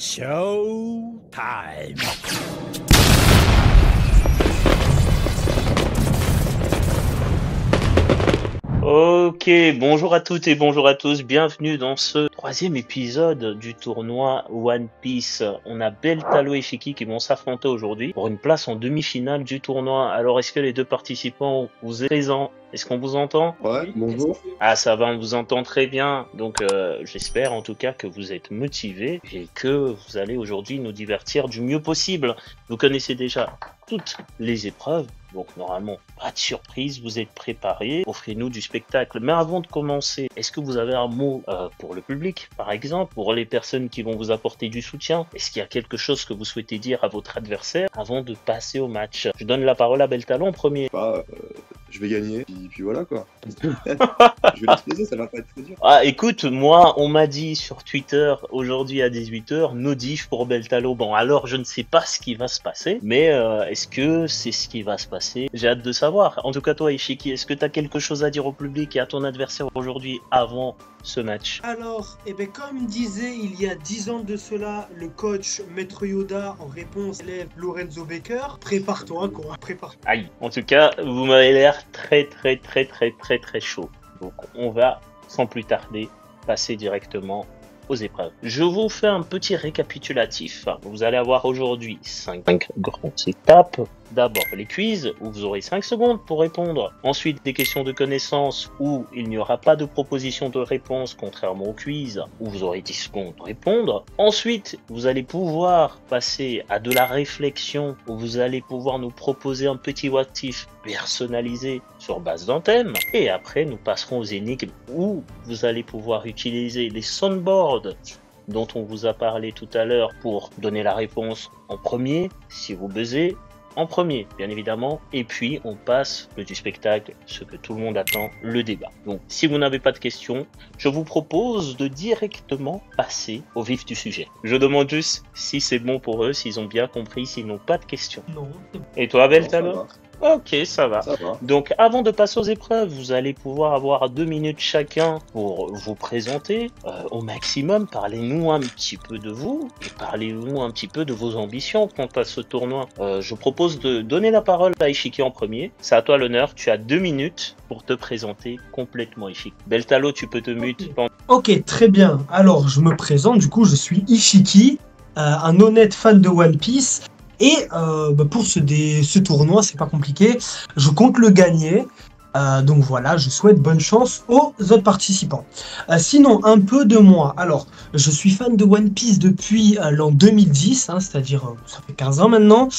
Show time. Ok, bonjour à toutes et bonjour à tous, bienvenue dans ce troisième épisode du tournoi One Piece. On a Beltalo et Shiki qui vont s'affronter aujourd'hui pour une place en demi-finale du tournoi. Alors est-ce que les deux participants vous êtes présents? Est-ce qu'on vous entend? Ouais, bonjour. Ah ça va, on vous entend très bien. Donc j'espère en tout cas que vous êtes motivés et que vous allez aujourd'hui nous divertir du mieux possible. Vous connaissez déjà toutes les épreuves, donc normalement pas de surprise, vous êtes préparés, offrez-nous du spectacle. Mais avant de commencer, est-ce que vous avez un mot pour le public, par exemple, pour les personnes qui vont vous apporter du soutien? Est-ce qu'il y a quelque chose que vous souhaitez dire à votre adversaire avant de passer au match? Je donne la parole à Beltalo en premier. Je vais gagner, puis voilà quoi. Je vais l'exploser, ça va pas être trop dur. Ah écoute, moi on m'a dit sur Twitter aujourd'hui à 18h, no diff pour Beltalo. Bon alors je ne sais pas ce qui va se passer, mais est-ce que c'est ce qui va se passer? J'ai hâte de savoir. En tout cas toi Ishiki, est-ce que tu as quelque chose à dire au public et à ton adversaire aujourd'hui avant ce match? Alors, comme disait il y a 10 ans de cela le coach Maître Yoda en réponse à l'élève Lorenzo Baker, prépare-toi quoi, prépare-toi. Aïe, en tout cas vous m'avez l'air très chaud. Donc on va sans plus tarder passer directement aux épreuves. Je vous fais un petit récapitulatif. Vous allez avoir aujourd'hui 5 grandes étapes. D'abord les quiz où vous aurez 5 secondes pour répondre. Ensuite des questions de connaissances où il n'y aura pas de proposition de réponse contrairement au quiz où vous aurez 10 secondes pour répondre. Ensuite vous allez pouvoir passer à de la réflexion où vous allez pouvoir nous proposer un petit what if personnalisé sur base d'un thème. Et après nous passerons aux énigmes où vous allez pouvoir utiliser les soundboards dont on vous a parlé tout à l'heure pour donner la réponse en premier si vous buzzez en premier, bien évidemment, et puis on passe le du spectacle, ce que tout le monde attend, le débat. Donc, si vous n'avez pas de questions, je vous propose de directement passer au vif du sujet. Je demande juste si c'est bon pour eux, s'ils ont bien compris, s'ils n'ont pas de questions. Non. Et toi, Beltalo? Ça Ok, ça va. va. Donc, avant de passer aux épreuves, vous allez pouvoir avoir 2 minutes chacun pour vous présenter au maximum. Parlez-nous un petit peu de vous et parlez-nous un petit peu de vos ambitions quant à ce tournoi. Je propose de donner la parole à Ishiki en premier. C'est à toi l'honneur. Tu as 2 minutes pour te présenter complètement, Ishiki. Beltalo, tu peux te mute. Ok, très bien. Alors, je me présente, du coup, je suis Ishiki, un honnête fan de One Piece. Et pour ce tournoi, c'est pas compliqué, je compte le gagner. Donc voilà, je souhaite bonne chance aux autres participants. Sinon, un peu de moi. Alors, je suis fan de One Piece depuis l'an 2010, c'est-à-dire ça fait 15 ans maintenant.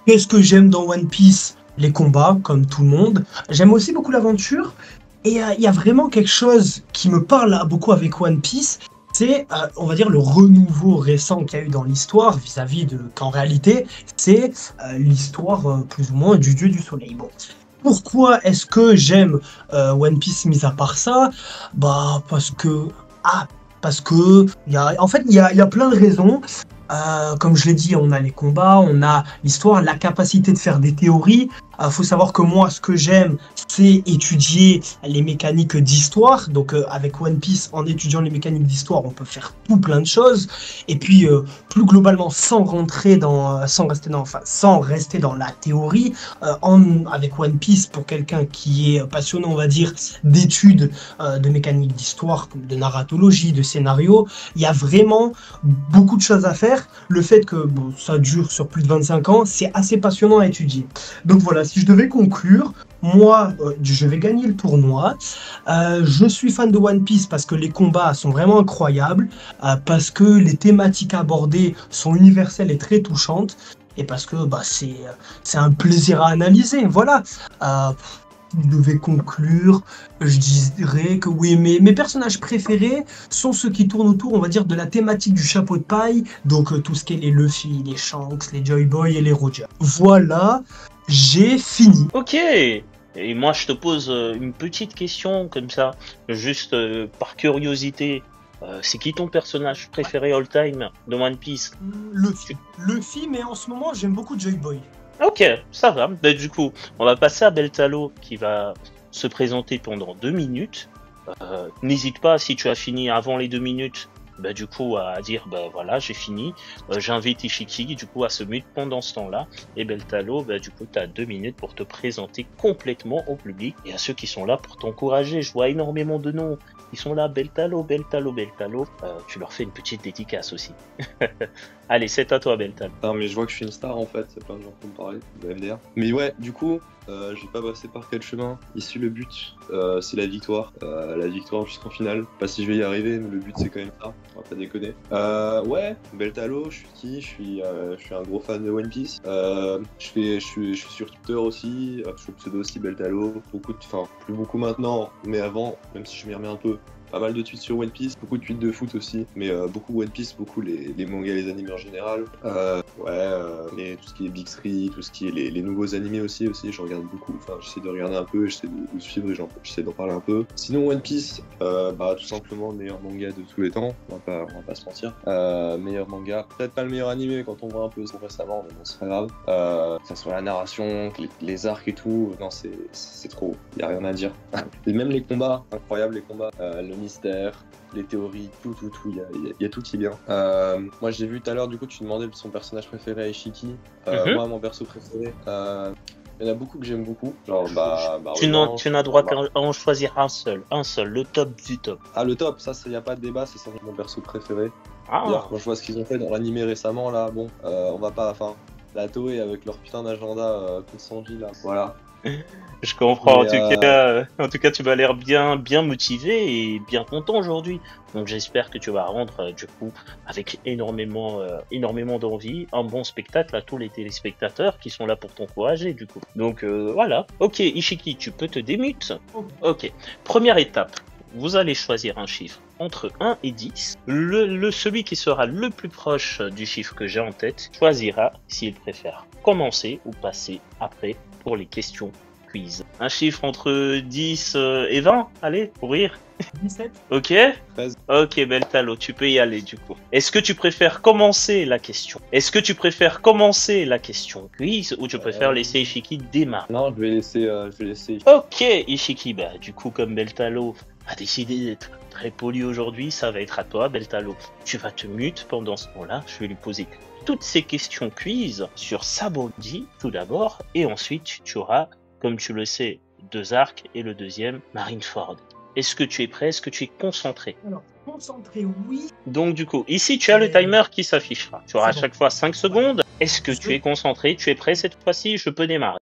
Qu'est-ce que j'aime dans One Piece? Les combats, comme tout le monde. J'aime aussi beaucoup l'aventure. Et il y a vraiment quelque chose qui me parle beaucoup avec One Piece. C'est, on va dire, le renouveau récent qu'il y a eu dans l'histoire vis-à-vis qu'en réalité, c'est l'histoire plus ou moins du dieu du soleil. Bon, pourquoi est-ce que j'aime One Piece mis à part ça? Parce que il y a plein de raisons. Comme je l'ai dit, on a les combats, on a l'histoire, la capacité de faire des théories. Faut savoir que moi, ce que j'aime, c'est étudier les mécaniques d'histoire. Donc, avec One Piece, en étudiant les mécaniques d'histoire, on peut faire plein de choses. Et puis, plus globalement, sans rester dans la théorie, avec One Piece, pour quelqu'un qui est passionné, on va dire, d'études de mécaniques d'histoire, de narratologie, de scénario, il y a vraiment beaucoup de choses à faire. Le fait que ça dure sur plus de 25 ans, c'est assez passionnant à étudier. Donc voilà, si je devais conclure, moi, je vais gagner le tournoi. Je suis fan de One Piece parce que les combats sont vraiment incroyables, parce que les thématiques abordées sont universelles et très touchantes, et parce que c'est un plaisir à analyser. Voilà. Je devais conclure, je dirais que oui, mes personnages préférés sont ceux qui tournent autour, on va dire, de la thématique du chapeau de paille, donc tout ce qui est les Luffy, les Shanks, les Joy Boy et les Roger. Voilà, j'ai fini. Ok. Et moi, je te pose une petite question comme ça, juste par curiosité. C'est qui ton personnage préféré all time de One Piece? Luffy, mais en ce moment, j'aime beaucoup Joy Boy. Ok, ça va. Bah, du coup, on va passer à Beltalo qui va se présenter pendant 2 minutes. N'hésite pas, si tu as fini avant les 2 minutes, bah, du coup à dire bah voilà j'ai fini, j'invite Ishiki du coup à se mute pendant ce temps-là, et Beltalo bah du coup tu as 2 minutes pour te présenter complètement au public et à ceux qui sont là pour t'encourager. Je vois énormément de noms, ils sont là, Beltalo, Beltalo, Beltalo, tu leur fais une petite dédicace aussi. Allez, c'est à toi Beltalo. Non, mais je vois que je suis une star en fait, c'est plein de gens qui me parler de MDR. Mais ouais, du coup, je vais pas passer par quel chemin. Ici, le but, c'est la victoire. La victoire jusqu'en finale. Pas si je vais y arriver, mais le but, c'est quand même ça. On va pas déconner. Ouais, Beltalo, je suis qui? Je suis un gros fan de One Piece. Je suis sur Twitter aussi. Je suis pseudo aussi Beltalo. Plus beaucoup maintenant, mais avant, même si je m'y remets un peu. Pas mal de tweets sur One Piece, beaucoup de tweets de foot aussi, mais beaucoup One Piece, beaucoup les mangas et les animés en général. Mais tout ce qui est Big Three, tout ce qui est les nouveaux animés aussi, je regarde beaucoup. Enfin, j'essaie de regarder un peu, j'essaie de suivre et j'essaie d'en parler un peu. Sinon, One Piece, tout simplement le meilleur manga de tous les temps, on va pas se mentir. Meilleur manga, peut-être pas le meilleur animé quand on voit un peu récemment, mais bon, c'est pas grave. Que ça soit la narration, les arcs et tout, non, c'est trop, y a rien à dire. Et même les combats, incroyables les combats, le mystère, les théories, tout, il y a tout qui est bien. Moi j'ai vu tout à l'heure, du coup tu demandais son personnage préféré à Ishiki. Moi mon perso préféré, il y en a beaucoup que j'aime beaucoup. Genre tu n'as droit qu'à en choisir un seul, le top du top. Ah le top, ça il n'y a pas de débat, c'est sans doute mon perso préféré. Ah. D'ailleurs quand je vois ce qu'ils ont fait dans l'animé récemment là, bon, on va pas, enfin, la Toei avec leur putain d'agenda contre Sanji là, voilà. Je comprends. En tout cas, tu m'as l'air bien motivé et bien content aujourd'hui. Donc, j'espère que tu vas rendre, du coup, avec énormément d'envie, un bon spectacle à tous les téléspectateurs qui sont là pour t'encourager, du coup. Donc, voilà. Ok, Ishiki, tu peux te démute. Ok. Première étape. Vous allez choisir un chiffre entre 1 et 10. Celui qui sera le plus proche du chiffre que j'ai en tête choisira s'il préfère commencer ou passer après pour les questions quiz. Un chiffre entre 10 et 20, allez, pour rire. 17. Ok. 13. Ok, Beltalo, tu peux y aller du coup. Est-ce que tu préfères commencer la question quiz ou tu préfères laisser Ishiki démarrer? Non, je vais laisser. Ok, Ishiki, bah du coup comme Beltalo a décidé d'être très poli aujourd'hui, ça va être à toi Beltalo. Tu vas te mute pendant ce moment-là, je vais lui poser toutes ces questions quiz sur Sabaody tout d'abord, et ensuite tu auras, comme tu le sais, 2 arcs et le deuxième, Marineford. Est-ce que tu es prêt? Est-ce que tu es concentré? Alors, concentré, oui. Donc du coup, ici tu as le timer qui s'affichera. Tu auras à chaque fois 5 secondes. Est-ce que tu es concentré? Tu es prêt cette fois-ci? Je peux démarrer.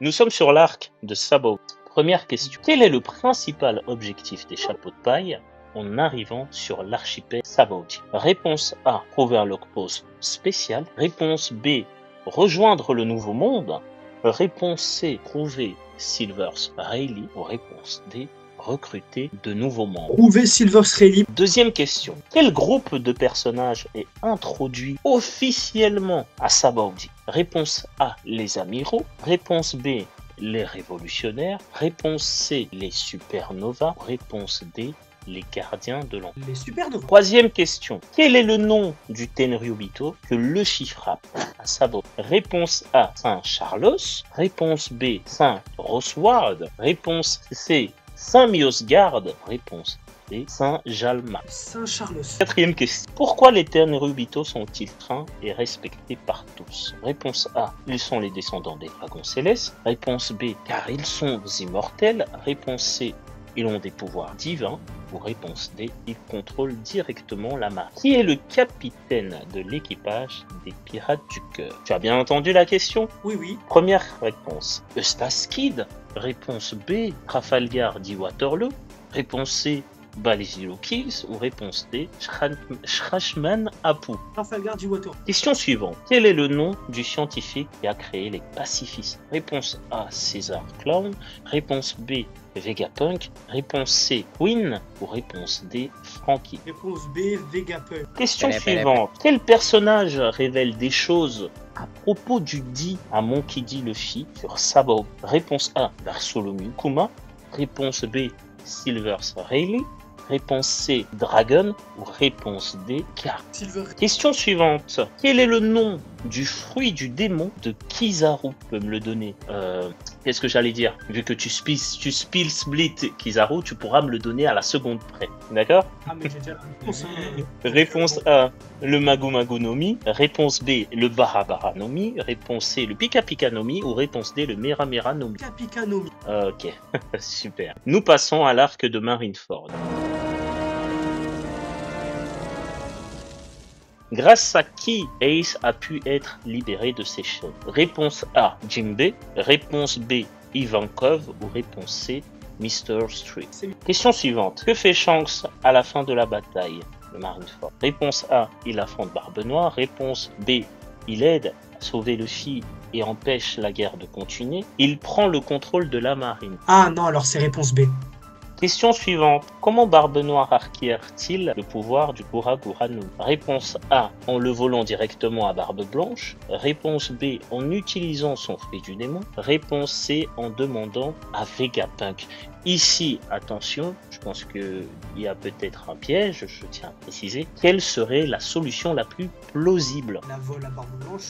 Nous sommes sur l'arc de Sabaody. Première question. Quel est le principal objectif des chapeaux de paille en arrivant sur l'archipel Sabaody? Réponse A, trouver un lock-post spécial. Réponse B, rejoindre le nouveau monde. Réponse C, trouver Silver's Rayleigh. Ou réponse D, recruter de nouveaux membres. Trouver Silver's Rayleigh. Deuxième question. Quel groupe de personnages est introduit officiellement à Sabaody? Réponse A, les amiraux. Réponse B, les révolutionnaires. Réponse C, les supernovas. Réponse D, les gardiens de l'Empire. Les supernovas. Troisième question. Quel est le nom du Tenryubito que Luffy frappe à Sabaody? Réponse A, Saint Charlos. Réponse B, Saint Rosward. Réponse C, Saint Miosgard. Réponse D, Saint Jalma. Saint Charlos. Quatrième question. Pourquoi les Tenryubito sont-ils craints et respectés par tous? Réponse A, ils sont les descendants des dragons célestes. Réponse B, car ils sont immortels. Réponse C, ils ont des pouvoirs divins. Ou réponse D, ils contrôlent directement la marine. Qui est le capitaine de l'équipage des Pirates du Cœur? Tu as bien entendu la question? Oui. Première réponse, Eustace Kid. Réponse B, Trafalgar dit Waterloo. Réponse C, Balezilo Kills. Ou réponse D, Shrashman Apu. Trafalgar dit Waterloo. Question suivante. Quel est le nom du scientifique qui a créé les pacifistes? Réponse A, César Clown. Réponse B, Vegapunk. Réponse C, Queen. Ou réponse D, Frankie. Réponse B, Vegapunk. Question suivante. Quel personnage révèle des choses à propos du dit à Monkey D. Luffy sur Sabaody? Réponse A, Bartholomew Kuma. Réponse B, Silver's Rayleigh. Réponse C, Dragon. Ou réponse D, Car. Question suivante. Quel est le nom du fruit du démon de Kizaru? Tu peux me le donner Qu'est-ce que j'allais dire? Vu que tu spill split Kizaru, tu pourras me le donner à la seconde près. D'accord? Ah, mais j'ai déjà la réponse. Hein. Réponse A, le Magu Magu no Mi. Réponse B, le Bara Bara no Mi. Réponse C, le Pika Pika no Mi. Ou réponse D, le Mera Mera no Mi. Pika no Mi. Ok, super. Nous passons à l'arc de Marineford. Grâce à qui Ace a pu être libéré de ses chaînes? Réponse A, Jinbe. Réponse B, Ivankov. Ou réponse C, Mr. Street. Question suivante. Que fait Shanks à la fin de la bataille de Marineford? Réponse A, il affronte Barbe Noire. Réponse B, il aide à sauver Luffy et empêche la guerre de continuer. Il prend le contrôle de la marine. Ah non, alors c'est réponse B. Question suivante. Comment Barbe Noire acquiert-il le pouvoir du Kuragura no Mi? Réponse A, en le volant directement à Barbe Blanche. Réponse B, en utilisant son fruit du démon. Réponse C, en demandant à Vegapunk. Ici, attention, je pense qu'il y a peut-être un piège, je tiens à préciser. Quelle serait la solution la plus plausible? La vol à Barbe Blanche.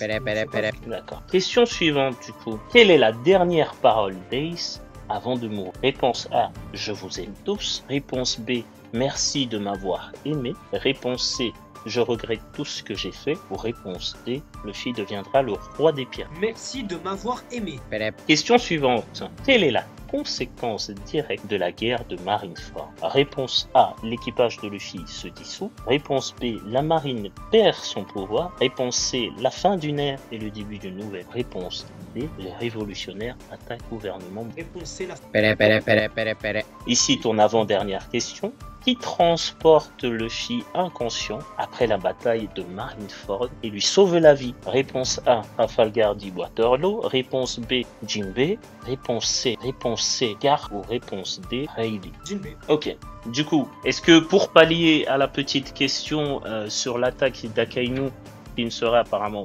D'accord. Question suivante du coup. Quelle est la dernière parole d'Ace avant de mourir? Réponse A, je vous aime tous. Réponse B, merci de m'avoir aimé. Réponse C, je regrette tout ce que j'ai fait. Ou réponse D, Luffy deviendra le roi des pirates. Merci de m'avoir aimé. Question suivante. Quelle est la conséquence directe de la guerre de Marineford? Réponse A, l'équipage de Luffy se dissout. Réponse B, la marine perd son pouvoir. Réponse C, la fin d'une ère et le début d'une nouvelle. Réponse D, les révolutionnaires attaquent le gouvernement. Réponse C, la Ici ton avant-dernière question. Qui transporte Luffy inconscient après la bataille de Marineford et lui sauve la vie? Réponse A, Trafalgar dit Waterloo. Réponse B, Jinbe. Réponse C, Gar. Ou réponse D, Rayleigh. Jinbe. Ok. Du coup, est-ce que pour pallier à la petite question sur l'attaque d'Akainu, qui ne serait apparemment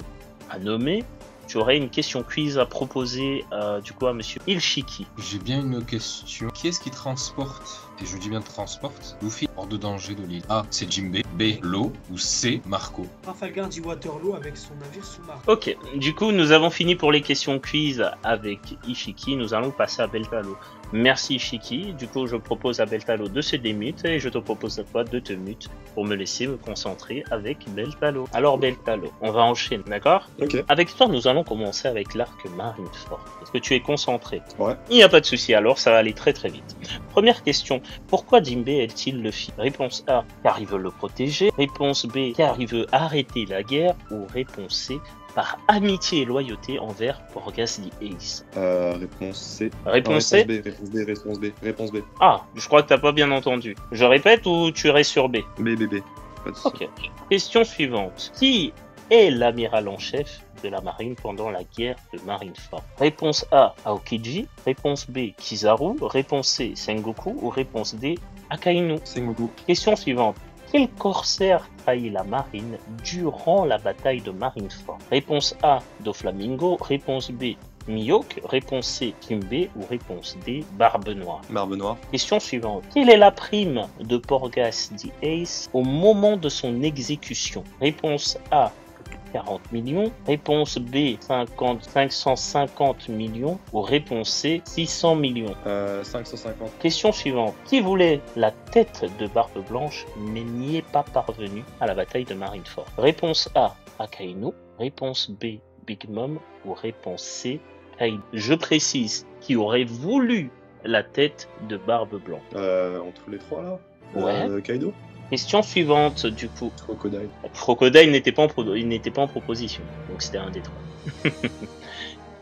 pas nommée, tu aurais une question quiz à proposer du coup à monsieur Ilshiki? J'ai bien une question. Qui est-ce qui transporte, et je dis bien transporte, Luffy hors de danger de l'île? A, c'est Jinbe. B, Law. Ou C, Marco? Trafalgar dit Waterloo avec son navire sous-marin. Ok, du coup nous avons fini pour les questions quiz avec Ishiki, nous allons passer à Beltalo. Merci Ishiki, du coup je propose à Beltalo de se démute et je te propose à toi de te mute pour me laisser me concentrer avec Beltalo. Alors Beltalo, on va enchaîner, d'accord? Ok. Avec toi nous allons commencer avec l'arc Marineford. Est-ce que tu es concentré? Ouais. Il n'y a pas de souci, alors ça va aller très très vite. Première question, pourquoi Jinbe aide-t-il Luffy? Réponse A, car il veut le protéger. Réponse B, car il veut arrêter la guerre. Ou réponse C, par amitié et loyauté envers Porgas the Ace. Réponse C. Réponse C? Réponse B. Ah, je crois que t'as pas bien entendu. Je répète ou tu restes sur B? B. Pas de souci. Ok. Question suivante. Qui est l'amiral en chef de la marine pendant la guerre de Marineford? Réponse A, Aokiji. Réponse B, Kizaru. Réponse C, Sengoku. Ou réponse D, Akainu. Sengoku. Question suivante. Quel corsaire trahit la marine durant la bataille de Marineford? Réponse A, Doflamingo. Réponse B, Mihawk. Réponse C, Kimbe. Ou réponse D, Barbe Noire. Barbe Noire. Question suivante. Quelle est la prime de Porgas the Ace au moment de son exécution? Réponse A, 40 millions. Réponse B, 550 millions. Ou réponse C, 600 millions. 550. Question suivante. Qui voulait la tête de Barbe Blanche mais n'y est pas parvenu à la bataille de Marineford? Réponse A, Akainu. Réponse B, Big Mom. Ou réponse C, Kaido. Je précise qui aurait voulu la tête de Barbe Blanche. Entre les trois là. Ouais. Kaido. Question suivante du coup. Crocodile. Crocodile n'était pas en proposition, donc c'était un des trois.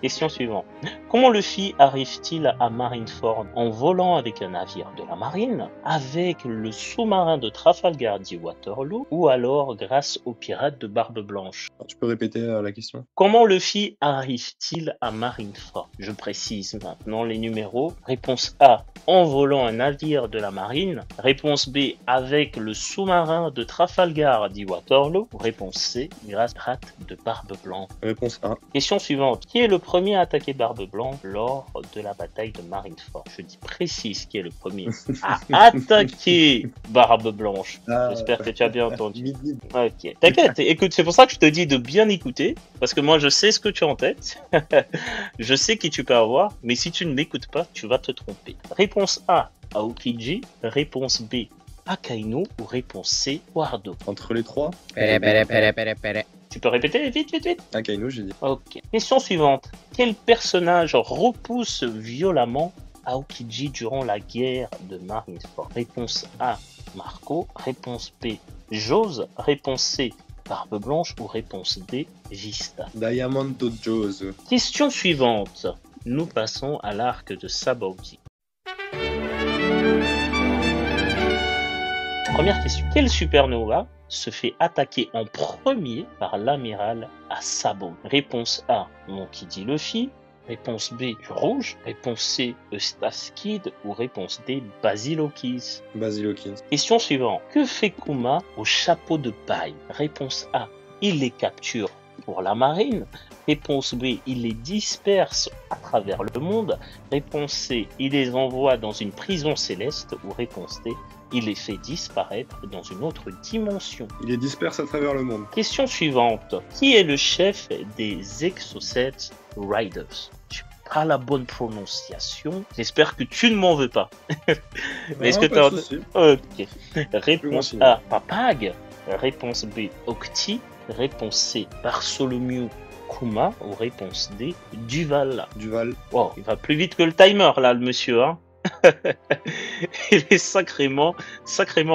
Question suivante. Comment Luffy arrive-t-il à Marineford? En volant avec un navire de la marine, avec le sous-marin de Trafalgar dit Waterloo, ou alors grâce aux pirates de Barbe Blanche? Alors, tu peux répéter la question? Comment Luffy arrive-t-il à Marineford? Je précise maintenant les numéros. Réponse A, en volant un navire de la marine. Réponse B, avec le sous-marin de Trafalgar dit Waterloo. Réponse C, grâce aux pirates de Barbe Blanche. Réponse A. Question suivante. Qui est le premier à attaquer Barbe Blanche lors de la bataille de Marineford? Je dis précise qui est le premier à attaquer Barbe Blanche. J'espère que tu as bien entendu. Ok, t'inquiète, écoute, c'est pour ça que je te dis de bien écouter, parce que moi je sais ce que tu as en tête, je sais qui tu peux avoir, mais si tu ne m'écoutes pas, tu vas te tromper. Réponse A, Aokiji. Réponse B, Akainu. Ou réponse C, Wardo. Entre les trois, Tu peux répéter vite. Akainu, j'ai dit. Ok. Question suivante. Quel personnage repousse violemment Aokiji durant la guerre de Marineford? Réponse A, Marco. Réponse B, Jose. Réponse C, Barbe Blanche. Ou réponse D, Vista. Diamante Jose. Question suivante. Nous passons à l'arc de Sabaody. Première question. Quelle supernova se fait attaquer en premier par l'amiral à Sabaody? Réponse A, Monkey D. Luffy. Réponse B, Rouge. Réponse C, Eustace Kid. Ou réponse D, Basilokis. Basilokis. Question suivante. Que fait Kuma au chapeau de paille? Réponse A, il les capture pour la marine. Réponse B, il les disperse à travers le monde. Réponse C, il les envoie dans une prison céleste. Ou réponse D, il les fait disparaître dans une autre dimension. Il les disperse à travers le monde. Question suivante. Qui est le chef des Exocet Riders? Je n'ai pas la bonne prononciation. J'espère que tu ne m'en veux pas. Mais est-ce que tu as... Ok. Réponse A, Papag. Réponse B, Octi. Réponse C, Bartholomew Kuma. Ou réponse D, Duval. Duval. Oh, il va plus vite que le timer là, le monsieur, hein. Il est sacrément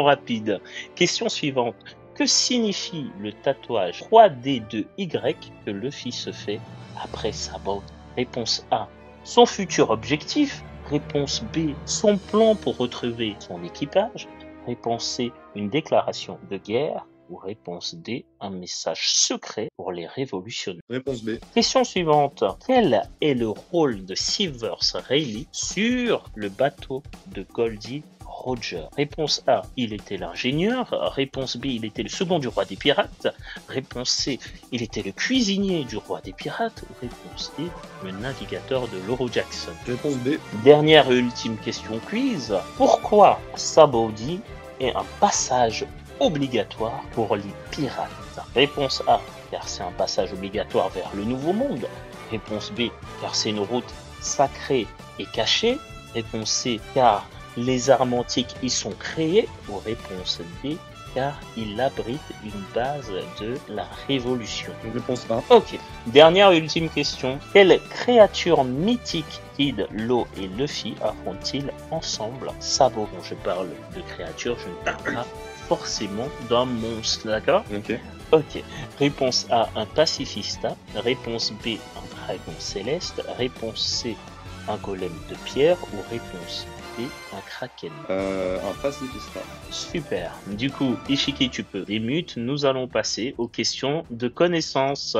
rapide. Question suivante. Que signifie le tatouage 3D de Y que Luffy se fait après Sabaody? Réponse A, son futur objectif. Réponse B, son plan pour retrouver son équipage. Réponse C, une déclaration de guerre. Ou réponse D, un message secret pour les révolutionnaires. Réponse B. Question suivante. Quel est le rôle de Silvers Rayleigh sur le bateau de Goldie Roger? Réponse A, il était l'ingénieur. Réponse B, il était le second du roi des pirates. Réponse C, il était le cuisinier du roi des pirates. Ou réponse D, le navigateur de l'Euro Jackson. Réponse B. Dernière et ultime question quiz. Pourquoi Sabaody est un passage obligatoire pour les pirates? Réponse A, car c'est un passage obligatoire vers le Nouveau Monde. Réponse B, car c'est une route sacrée et cachée. Réponse C, car les armes antiques y sont créées. Ou réponse D, car il abrite une base de la Révolution. Réponse A. Ok, dernière et ultime question. Quelle créature mythique Kid, Law et Luffy affrontent-ils ensemble? Sabaody, je parle de créatures, je ne parle pas forcément d'un monstre, d'accord? Ok. Réponse A, un pacifista. Réponse B, un dragon céleste. Réponse C, un golem de pierre. Ou réponse D, un kraken. Un pacifista. Super. Du coup, Ishiki, tu peux démute. Nous allons passer aux questions de connaissances.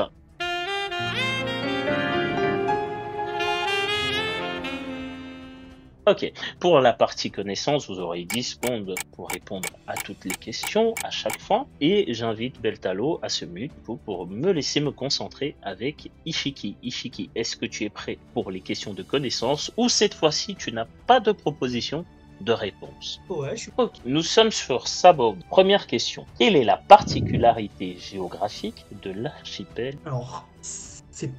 Ok, pour la partie connaissance, vous aurez 10 secondes pour répondre à toutes les questions à chaque fois. Et j'invite Beltalo à se mute pour me laisser me concentrer avec Ishiki. Ishiki, est-ce que tu es prêt pour les questions de connaissance ou cette fois-ci tu n'as pas de proposition de réponse? Ouais, je suis Ok, nous sommes sur Sabaody. Première question. Quelle est la particularité géographique de l'archipel? Alors, c'est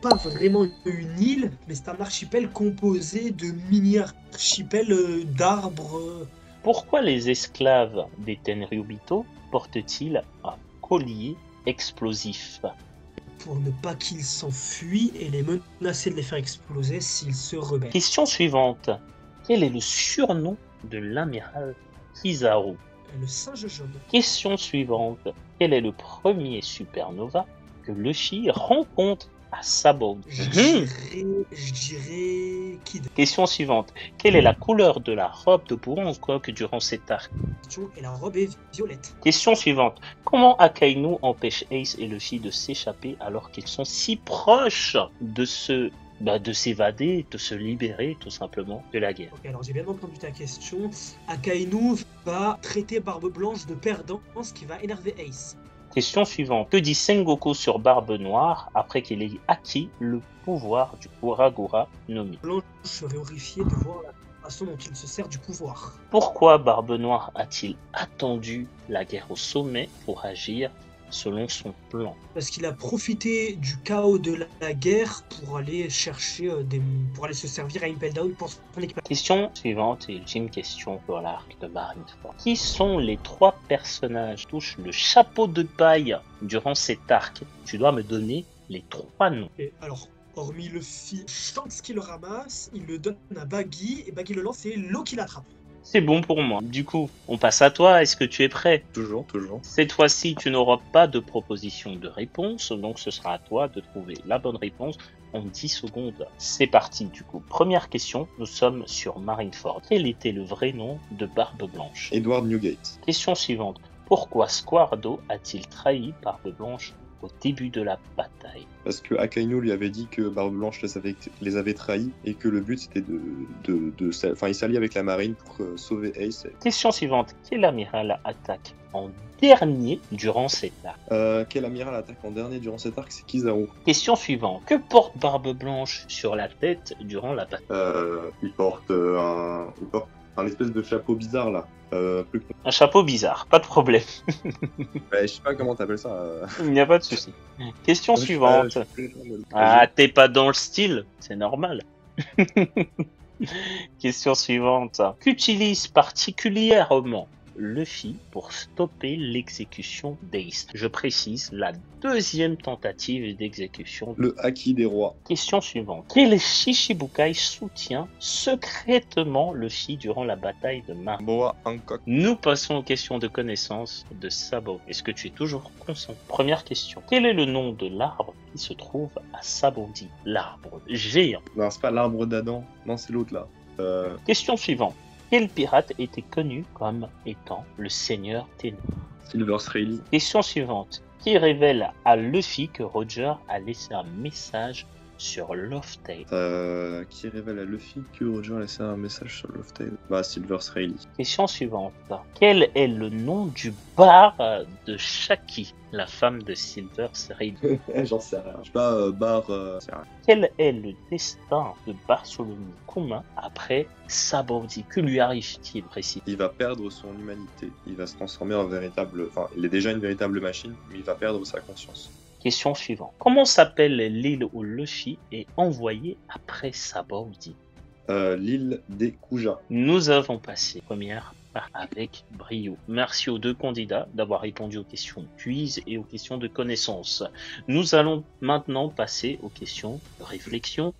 pas vraiment une île, mais c'est un archipel composé de mini-archipels d'arbres. Pourquoi les esclaves des Tenryubito portent-ils un collier explosif? Pour ne pas qu'ils s'enfuient et les menacer de les faire exploser s'ils se rebellent. Question suivante. Quel est le surnom de l'amiral Kizaru? Le singe jaune. Question suivante. Quel est le premier supernova que Luffy rencontre à Sabaody? Je dirais Kid. Question suivante. Quelle est la couleur de la robe de Hancock durant cet arc? Et la robe est violette. Question suivante. Comment Akainu empêche Ace et Luffy de s'échapper alors qu'ils sont si proches de s'évader, de se libérer tout simplement de la guerre? Ok, alors j'ai bien entendu ta question. Akainu va traiter Barbe Blanche de perdant, ce qui va énerver Ace. Question suivante. Que dit Sengoku sur Barbe Noire après qu'il ait acquis le pouvoir du Kuragura no Mi? Alors, je serais horrifié de voir la façon dont il se sert du pouvoir. Pourquoi Barbe Noire a-t-il attendu la guerre au sommet pour agir selon son plan? Parce qu'il a profité du chaos de la guerre pour aller chercher pour aller se servir à Impel Down pour son équipage. Question suivante, et ultime question pour l'arc de Marineford. Qui sont les 3 personnages qui touchent le chapeau de paille durant cet arc? Tu dois me donner les 3 noms. Et alors, hormis Luffy, Shanks qui le ramasse, il le donne à Baggy, et Baggy le lance et Law qui l'attrape. C'est bon pour moi. Du coup, on passe à toi. Est-ce que tu es prêt? Toujours. Cette fois-ci, tu n'auras pas de proposition de réponse, donc ce sera à toi de trouver la bonne réponse en 10 secondes. C'est parti du coup. Première question, nous sommes sur Marineford. Quel était le vrai nom de Barbe Blanche? Edward Newgate. Question suivante. Pourquoi Squardo a-t-il trahi Barbe Blanche au début de la bataille? Parce que Akainu lui avait dit que Barbe Blanche les avait trahis et que le but c'était il s'allie avec la marine pour sauver Ace. Question suivante. Quel amiral attaque en dernier durant cet arc? Quel amiral attaque en dernier durant cet arc? C'est Kizaru. Question suivante. Que porte Barbe Blanche sur la tête durant la bataille? Il porte un espèce de chapeau bizarre là. Un chapeau bizarre, pas de problème. Je sais pas comment t'appelles ça. Il n'y a pas de souci. Question suivante. Ah, t'es pas dans le style, c'est normal. Question suivante. Qu'utilise particulièrement Luffy pour stopper l'exécution d'Ace? Je précise, la deuxième tentative d'exécution. Le Haki des rois. Question suivante. Quel Shichibukai soutient secrètement Luffy durant la bataille de Marin? Boa Hancock. Nous passons aux questions de connaissance de Sabo. Est-ce que tu es toujours concentré? Première question. Quel est le nom de l'arbre qui se trouve à Sabondi? L'arbre géant. Non, c'est pas l'arbre d'Adam. Non, c'est l'autre là. Question suivante. Quel pirate était connu comme étant le Seigneur Ténèbres? Silver Rayleigh. Question suivante. Qui révèle à Luffy que Roger a laissé un message sur Loftail? Qui révèle à Luffy que Roger a laissé un message sur Loftail? Silver Rayleigh. Question suivante. Quel est le nom du bar de Shaki, la femme de Silver Rayleigh? J'en sais rien. Je sais pas, c'est rien. Quel est le destin de Bartholomew Kuma après Sabaody? Que lui arrive-t-il précis? Il va perdre son humanité. Il va se transformer en véritable... Enfin, il est déjà une véritable machine, mais il va perdre sa conscience. Question suivante. Comment s'appelle l'île où Luffy est envoyé après Sabaody? L'île des Kuja. Nous avons passé la première part avec brio. Merci aux 2 candidats d'avoir répondu aux questions quiz et aux questions de connaissance. Nous allons maintenant passer aux questions de réflexion.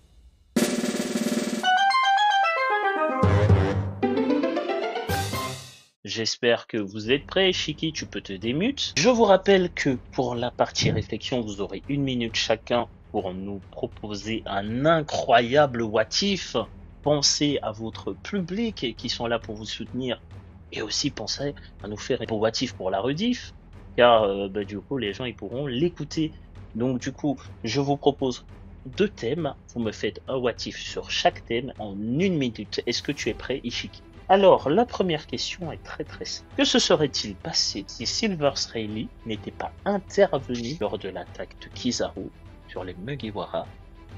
J'espère que vous êtes prêts. Shiki, tu peux te démute. Je vous rappelle que pour la partie réflexion, vous aurez 1 minute chacun pour nous proposer un incroyable what if. Pensez à votre public qui sont là pour vous soutenir et aussi pensez à nous faire un what if pour la rediff, car du coup les gens ils pourront l'écouter. Donc du coup, je vous propose 2 thèmes. Vous me faites un what if sur chaque thème en 1 minute. Est-ce que tu es prêt, Ishiki? Alors, la première question est très simple. Que se serait-il passé si Silver Rayleigh n'était pas intervenu lors de l'attaque de Kizaru sur les Mugiwara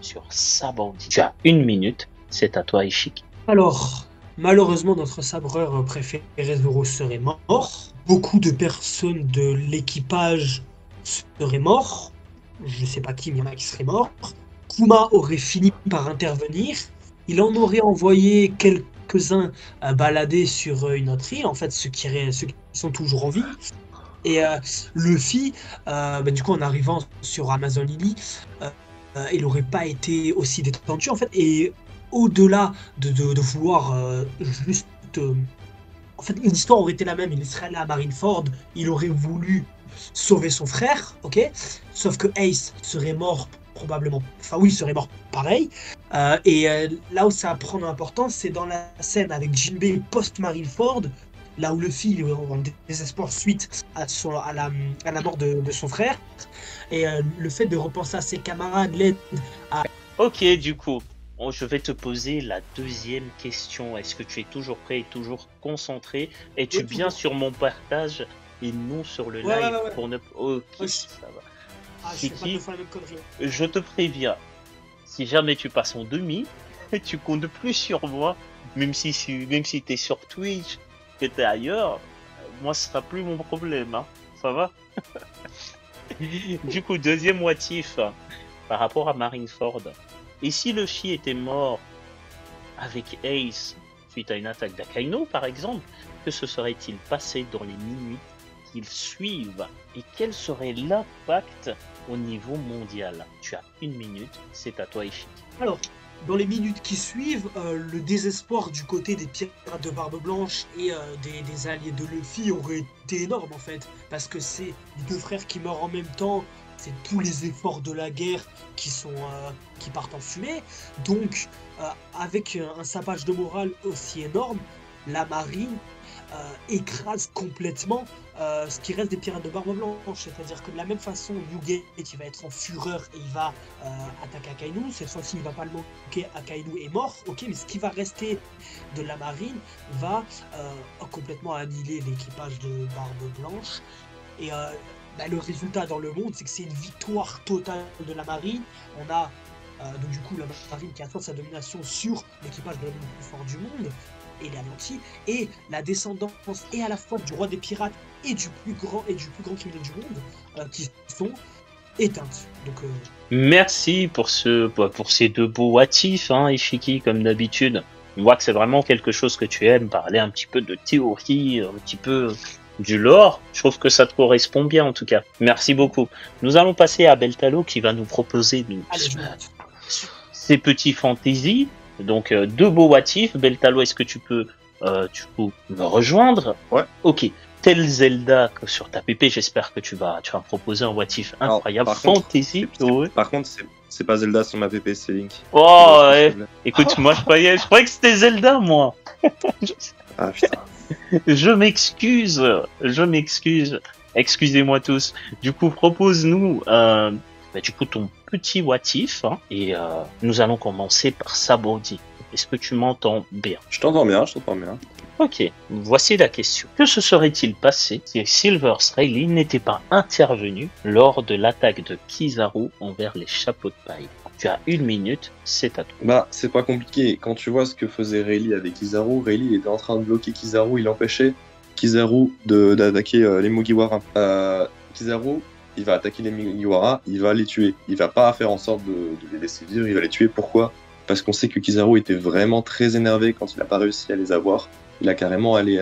sur Sabaody? Tu as 1 minute, c'est à toi, Ishiki. Alors, malheureusement, notre sabreur préféré Zoro serait mort. Beaucoup de personnes de l'équipage seraient morts. Je sais pas qui, mais il y en a qui seraient morts. Kuma aurait fini par intervenir. Il en aurait envoyé quelques-uns balader sur une autre île, en fait, ceux qui sont toujours en vie. Et Luffy, du coup, en arrivant sur Amazon Lily, il n'aurait pas été aussi détendu, en fait. Et au-delà de vouloir juste... en fait, l'histoire aurait été la même. Il serait allé à Marineford, il aurait voulu sauver son frère, ok? Sauf que Ace serait mort probablement... Enfin oui, il serait mort pareil. Là où ça va prendre importance, c'est dans la scène avec Jinbei post-Marineford, là où Luffy est en désespoir suite à la mort de son frère. Et le fait de repenser à ses camarades l'aide à... Ok, du coup, je vais te poser la 2e question. Est-ce que tu es toujours prêt et toujours concentré? Es-tu bien sur mon partage et non sur le Ouais, live ouais, ouais. pour ne. Ok, Ouais, ça va. Ah, je vais pas Shiki, te faire la même connerie. je te préviens, si jamais tu passes en demi, tu comptes plus sur moi, même si t'es sur Twitch, que t'es ailleurs, moi ce sera plus mon problème, hein. Ça va? Du coup, deuxième motif par rapport à Marineford. Et si Luffy était mort avec Ace suite à une attaque d'Akaino, par exemple, que se serait-il passé dans les minutes qu'ils suivent? Et quel serait l'impact au niveau mondial? Tu as 1 minute, c'est à toi, Ishiki. Alors, dans les minutes qui suivent, le désespoir du côté des pirates de Barbe Blanche et des alliés de Luffy aurait été énorme en fait, parce que c'est les deux frères qui meurent en même temps, c'est tous les efforts de la guerre qui partent en fumée. Donc, avec un sapage de morale aussi énorme, la marine écrase complètement ce qui reste des pirates de Barbe Blanche. C'est-à-dire que de la même façon, Newgate il va être en fureur et il va attaquer Akainu. Cette fois-ci, il va pas le manquer, Akainu est mort, ok, mais ce qui va rester de la marine va complètement annihiler l'équipage de Barbe Blanche. Et le résultat dans le monde, c'est que c'est une victoire totale de la marine. On a donc du coup la marine qui assoit sa domination sur l'équipage de l'homme le plus fort du monde et les anéantis, et la descendance et à la fois du roi des pirates et du plus grand criminel du monde qui sont éteintes. Donc Merci pour ces deux beaux what if, hein, Ishiki, comme d'habitude. On voit que c'est vraiment quelque chose que tu aimes, parler un petit peu de théorie, un petit peu du lore. Je trouve que ça te correspond bien en tout cas. Merci beaucoup. Nous allons passer à Beltalo qui va nous proposer allez, je note. ces petits fantaisies. Donc deux beaux what if. Beltalo, est-ce que tu peux me rejoindre? Ouais. Ok. Tel Zelda que sur ta PP, j'espère que tu vas me proposer un what if incroyable. Alors, par contre, fantasy. Ouais. Par contre, c'est pas Zelda sur ma PP, c'est Link. Oh ouais. Écoute, moi je croyais que c'était Zelda, moi. Ah putain. Je m'excuse. Excusez-moi tous. Du coup, propose-nous ton petit what if, hein, et nous allons commencer par Sabordi. Est-ce que tu m'entends bien? Je t'entends bien. Ok, voici la question. Que se serait-il passé si Silver Rayleigh n'était pas intervenu lors de l'attaque de Kizaru envers les chapeaux de paille? Tu as 1 minute, c'est à toi. Bah, c'est pas compliqué. Quand tu vois ce que faisait Rayleigh avec Kizaru, Rayleigh était en train de bloquer Kizaru, il empêchait Kizaru d'attaquer les Mugiwara. Kizaru, il va attaquer les Mugiwara, il va les tuer. Il va pas faire en sorte de les laisser vivre, il va les tuer. Pourquoi? Parce qu'on sait que Kizaru était vraiment très énervé quand il a pas réussi à les avoir. Il a carrément allé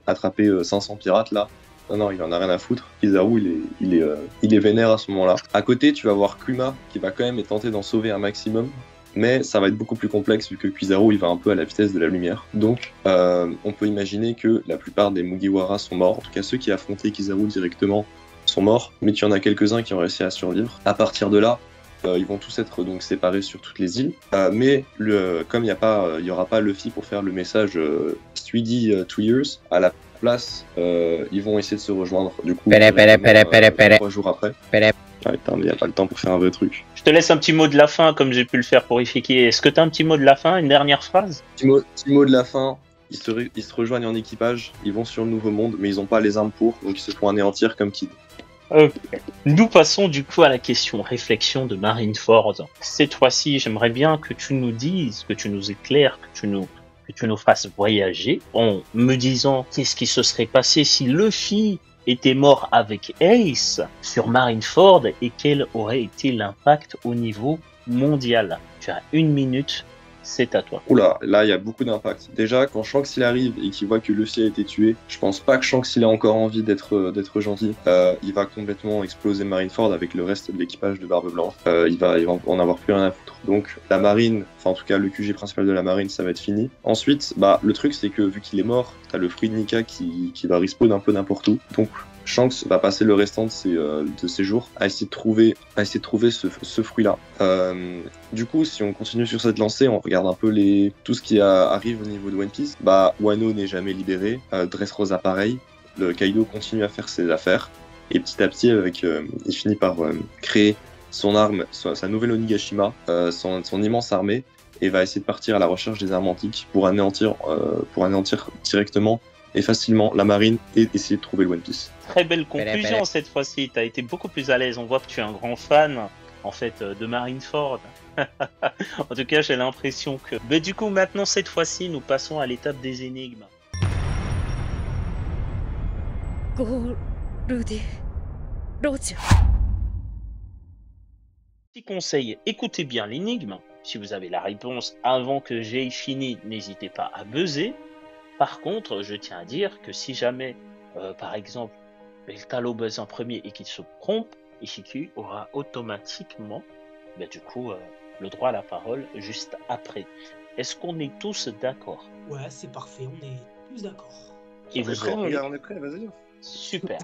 attraper 500 pirates là. Non, il en a rien à foutre. Kizaru, il est vénère à ce moment-là. À côté, tu vas voir Kuma qui va quand même tenter d'en sauver un maximum. Mais ça va être beaucoup plus complexe vu que Kizaru il va un peu à la vitesse de la lumière. Donc on peut imaginer que la plupart des Mugiwara sont morts. En tout cas ceux qui affrontaient Kizaru directement sont morts. Mais qu'il y en a quelques-uns qui ont réussi à survivre. À partir de là, ils vont tous être donc séparés sur toutes les îles. Mais comme il y aura pas Luffy pour faire le message Speedy 2 years, à la place, ils vont essayer de se rejoindre. Du coup, 3 jours après. Ah, putain, il n'y a pas le temps pour faire un vrai truc. Je te laisse un petit mot de la fin comme j'ai pu le faire pour Ishiki. Est-ce que tu as un petit mot de la fin, une dernière phrase? Petit mot de la fin. Ils se rejoignent en équipage, ils vont sur le nouveau monde, mais ils n'ont pas les armes pour, donc ils se font anéantir comme Kid. Nous passons du coup à la question réflexion de Marineford. Cette fois-ci, j'aimerais bien que tu nous dises, que tu nous éclaires, que tu nous fasses voyager en me disant qu'est-ce qui se serait passé si Luffy était mort avec Ace sur Marineford et quel aurait été l'impact au niveau mondial. Tu as 1 minute, c'est à toi. Oula, là il y a beaucoup d'impact. Déjà, quand Shanks il arrive et qu'il voit que Luffy a été tué, je pense pas que Shanks il a encore envie d'être gentil. Il va complètement exploser Marineford avec le reste de l'équipage de Barbe Blanche. Il va en avoir plus rien à foutre. Donc la marine, enfin en tout cas le QG principal de la marine, ça va être fini. Ensuite, le truc c'est que vu qu'il est mort, t'as le fruit de Nika qui va respawn un peu n'importe où. Donc Shanks va passer le restant de ses jours à essayer de trouver ce fruit-là. Du coup, si on continue sur cette lancée, on regarde un peu tout ce qui arrive au niveau de One Piece. Wano n'est jamais libéré, Dressrosa pareil, le Kaido continue à faire ses affaires, et petit à petit, il finit par créer son arme, sa nouvelle Onigashima, son immense armée, et va essayer de partir à la recherche des armes antiques pour anéantir directement et facilement la marine et essayer de trouver le One Piece. Très belle conclusion cette fois-ci. Tu as été beaucoup plus à l'aise. On voit que tu es un grand fan, en fait, de Marineford. En tout cas, j'ai l'impression que... Mais du coup, maintenant, cette fois-ci, nous passons à l'étape des énigmes. Petit conseil, écoutez bien l'énigme. Si vous avez la réponse avant que j'aie fini, n'hésitez pas à buzzer. Par contre, je tiens à dire que si jamais, par exemple, Beltalo buzz en premier et qu'il se trompe, Ishiki aura automatiquement, du coup, le droit à la parole juste après. Est-ce qu'on est tous d'accord? Ouais, c'est parfait, on est tous d'accord. Et On est prêt, mon gars, on est prêt, vas-y. Super.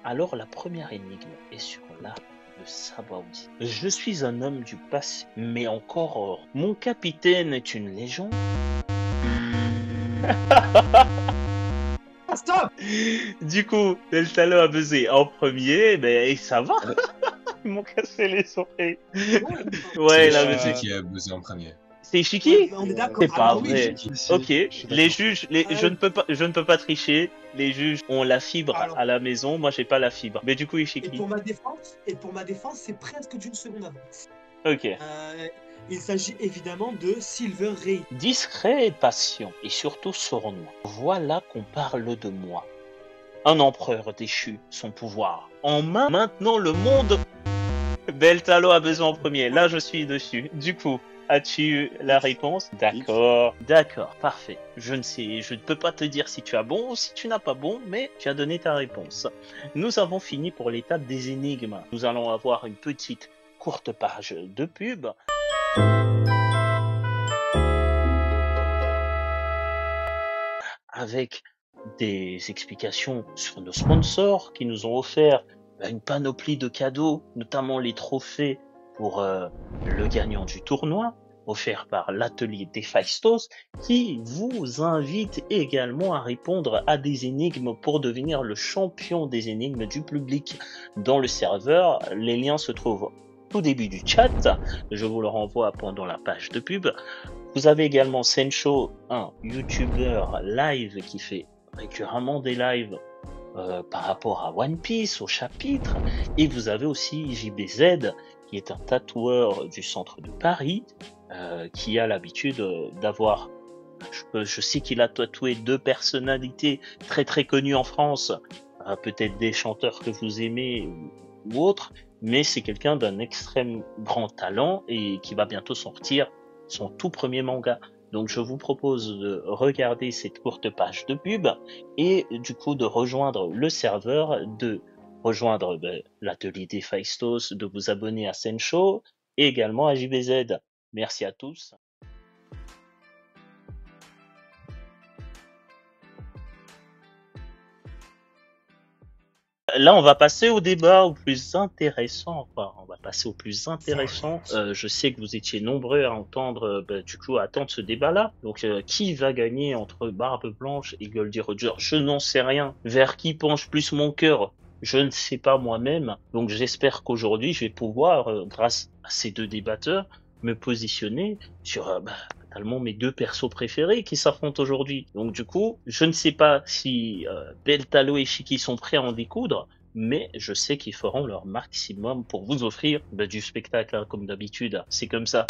Alors la première énigme est sur l'art de Sabaody. Je suis un homme du passé, mais encore hors. Mon capitaine est une légende. Stop. Du coup, Beltalo a buzzé en premier, mais ça va. Ils m'ont cassé les oreilles. Ouais, là, C'est mais qui a buzzé en premier. c'est Ishiki? On est d'accord. C'est pas Ah, oui, vrai. Si, Ok, je suis les d'accord. juges, je ne peux pas tricher. Les juges ont la fibre Alors. à la maison, moi j'ai pas la fibre. Mais du coup, Et Ishiki. pour ma défense, c'est presque d'une seconde avance. Ok. Il s'agit évidemment de Silver Ray. Discret et patient, et surtout sournois. Voilà qu'on parle de moi. Un empereur déchu, son pouvoir en main, maintenant le monde. Beltalo a besoin en premier, là je suis dessus. Du coup, as-tu eu la réponse? D'accord, parfait. Je ne peux pas te dire si tu as bon ou si tu n'as pas bon, mais tu as donné ta réponse. Nous avons fini pour l'étape des énigmes. Nous allons avoir une petite courte page de pub. Avec des explications sur nos sponsors qui nous ont offert une panoplie de cadeaux, notamment les trophées pour le gagnant du tournoi, offert par l'atelier d'Héphaïstos, qui vous invite également à répondre à des énigmes pour devenir le champion des énigmes du public dans le serveur. Les liens se trouvent au début du chat, je vous le renvoie pendant la page de pub. Vous avez également Sencho, un youtubeur live qui fait récurremment des lives par rapport à One Piece, au chapitre. Et vous avez aussi JBZ, qui est un tatoueur du centre de Paris, qui a l'habitude d'avoir... Je sais qu'il a tatoué 2 personnalités très très connues en France, peut-être des chanteurs que vous aimez ou autres, mais c'est quelqu'un d'un extrême grand talent et qui va bientôt sortir son tout premier manga. Donc je vous propose de regarder cette courte page de pub et du coup de rejoindre le serveur, de rejoindre l'atelier d'Héphaïstos, de vous abonner à Sencho et également à JBZ. Merci à tous. Là, on va passer au débat au plus intéressant. Enfin, on va passer au plus intéressant. Je sais que vous étiez nombreux à entendre, du coup, à attendre ce débat-là. Donc, qui va gagner entre Barbe Blanche et Goldie Roger? Je n'en sais rien. Vers qui penche plus mon cœur? Je ne sais pas moi-même. Donc, j'espère qu'aujourd'hui, je vais pouvoir, grâce à ces 2 débatteurs, me positionner sur totalement mes 2 persos préférés qui s'affrontent aujourd'hui. Donc du coup, je ne sais pas si Beltalo et Ishiki sont prêts à en découdre, mais je sais qu'ils feront leur maximum pour vous offrir du spectacle, hein, comme d'habitude. C'est comme ça.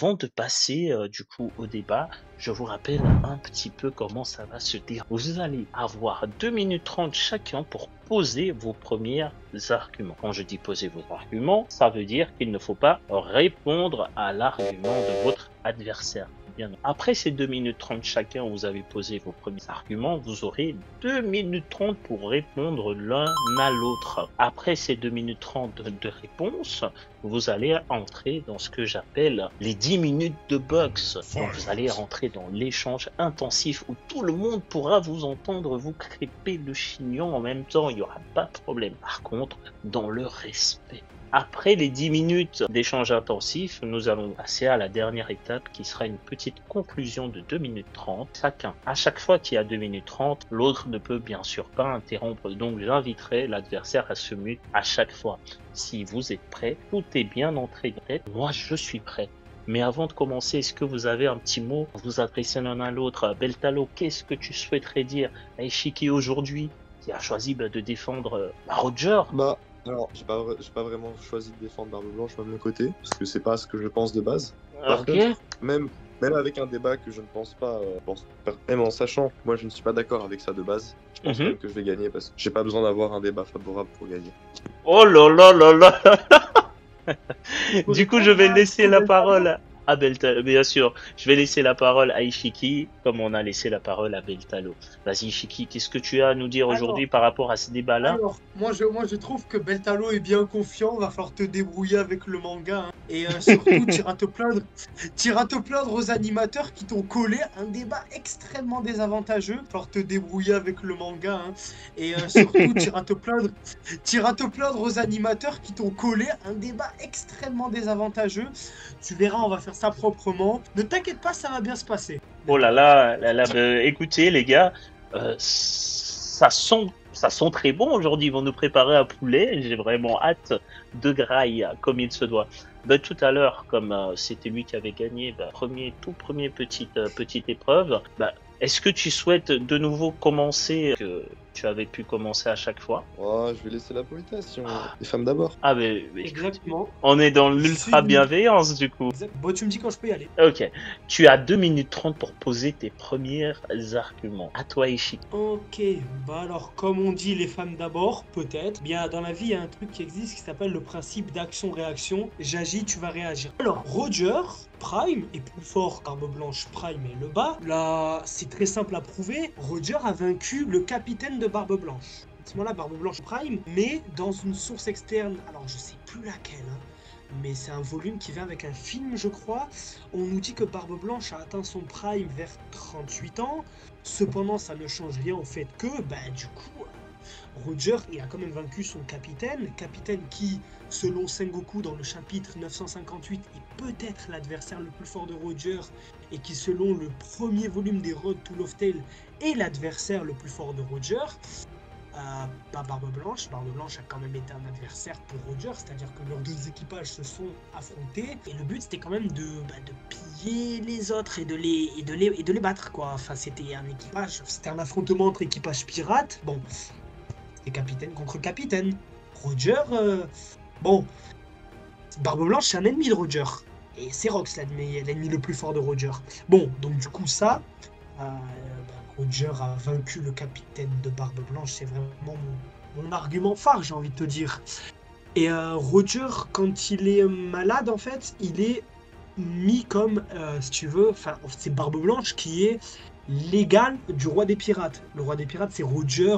Avant de passer du coup au débat, je vous rappelle un petit peu comment ça va se dire. Vous allez avoir 2 minutes 30 chacun pour poser vos premiers arguments. Quand je dis poser vos arguments, ça veut dire qu'il ne faut pas répondre à l'argument de votre adversaire. Bien. Après ces 2 minutes 30 chacun où vous avez posé vos premiers arguments, vous aurez 2 minutes 30 pour répondre l'un à l'autre. Après ces 2 minutes 30 de réponse, vous allez entrer dans ce que j'appelle les 10 minutes de boxe. Donc vous allez rentrer dans l'échange intensif où tout le monde pourra vous entendre vous crêper le chignon en même temps, il n'y aura pas de problème. Par contre, dans le respect. Après les 10 minutes d'échange intensif, nous allons passer à la dernière étape qui sera une petite conclusion de 2 minutes 30 chacun. À chaque fois qu'il y a 2 minutes 30, l'autre ne peut bien sûr pas interrompre. Donc j'inviterai l'adversaire à se muter à chaque fois. Si vous êtes prêts, tout est bien entré dans la tête. Moi je suis prêt. Mais avant de commencer, est-ce que vous avez un petit mot à vous adresser l'un à l'autre? Beltalo, qu'est-ce que tu souhaiterais dire à Ishiki aujourd'hui qui a choisi de défendre Roger? Alors, j'ai pas vraiment choisi de défendre Barbe Blanche, même le côté, parce que c'est pas ce que je pense de base. Ok. Contre, même avec un débat que je ne pense pas, même en sachant, moi je ne suis pas d'accord avec ça de base, je pense même que je vais gagner parce que j'ai pas besoin d'avoir un débat favorable pour gagner. Oh là là là là. Du coup, je vais laisser la parole à Beltalo. Bien sûr, je vais laisser la parole à Ishiki, comme on a laissé la parole à Beltalo. Vas-y, Ishiki, qu'est-ce que tu as à nous dire aujourd'hui par rapport à ce débat-là? Alors, moi je trouve que Beltalo est bien confiant, va falloir te débrouiller avec le manga. Hein. Et surtout, t'iras te plaindre aux animateurs qui t'ont collé un débat extrêmement désavantageux. Va falloir te débrouiller avec le manga. Hein. Et surtout, t'iras te plaindre aux animateurs qui t'ont collé un débat extrêmement désavantageux. Tu verras, on va faire ça proprement. Ne t'inquiète pas, ça va bien se passer. Oh là là, écoutez les gars, ça sent très bon aujourd'hui. Ils vont nous préparer un poulet. J'ai vraiment hâte de graille comme il se doit. Tout à l'heure, comme c'était lui qui avait gagné, toute première petite épreuve. Est-ce que tu souhaites de nouveau commencer que tu avais pu commencer à chaque fois? Oh, je vais laisser la politesse, les femmes d'abord. Ah mais exactement. On est dans l'ultra bienveillance du coup. Bon, tu me dis quand je peux y aller. Ok. Tu as 2 minutes 30 pour poser tes premiers arguments. À toi, Ishiki. Ok. Alors, comme on dit, les femmes d'abord, peut-être. Bien, dans la vie, il y a un truc qui existe qui s'appelle le principe d'action-réaction. J'agis, tu vas réagir. Alors, Roger Prime est plus fort qu'Arme Blanche Prime et le bas. Là, c'est très simple à prouver. Roger a vaincu le capitaine de Barbe Blanche. À ce moment-là, Barbe Blanche Prime, mais dans une source externe. Alors, je sais plus laquelle, hein, mais c'est un volume qui vient avec un film, je crois. On nous dit que Barbe Blanche a atteint son prime vers 38 ans. Cependant, ça ne change rien au fait que, du coup, Roger, il a quand même vaincu son capitaine qui, selon Sengoku dans le chapitre 958, est peut-être l'adversaire le plus fort de Roger, et qui, selon le premier volume des Road to Love Tale, est l'adversaire le plus fort de Roger. Barbe Blanche a quand même été un adversaire pour Roger, c'est-à-dire que leurs deux équipages se sont affrontés, et le but c'était quand même de piller les autres et de les battre, quoi. Enfin, c'était un équipage, c'était un affrontement entre équipages pirates. Bon, c'était capitaine contre capitaine. Roger, Barbe Blanche c'est un ennemi de Roger, et c'est Rox l'ennemi le plus fort de Roger. Bon, donc du coup ça, Roger a vaincu le capitaine de Barbe Blanche, c'est vraiment mon argument phare, j'ai envie de te dire. Et Roger, quand il est malade, en fait, il est mis comme, si tu veux, c'est Barbe Blanche qui est l'égal du roi des pirates. Le roi des pirates, c'est Roger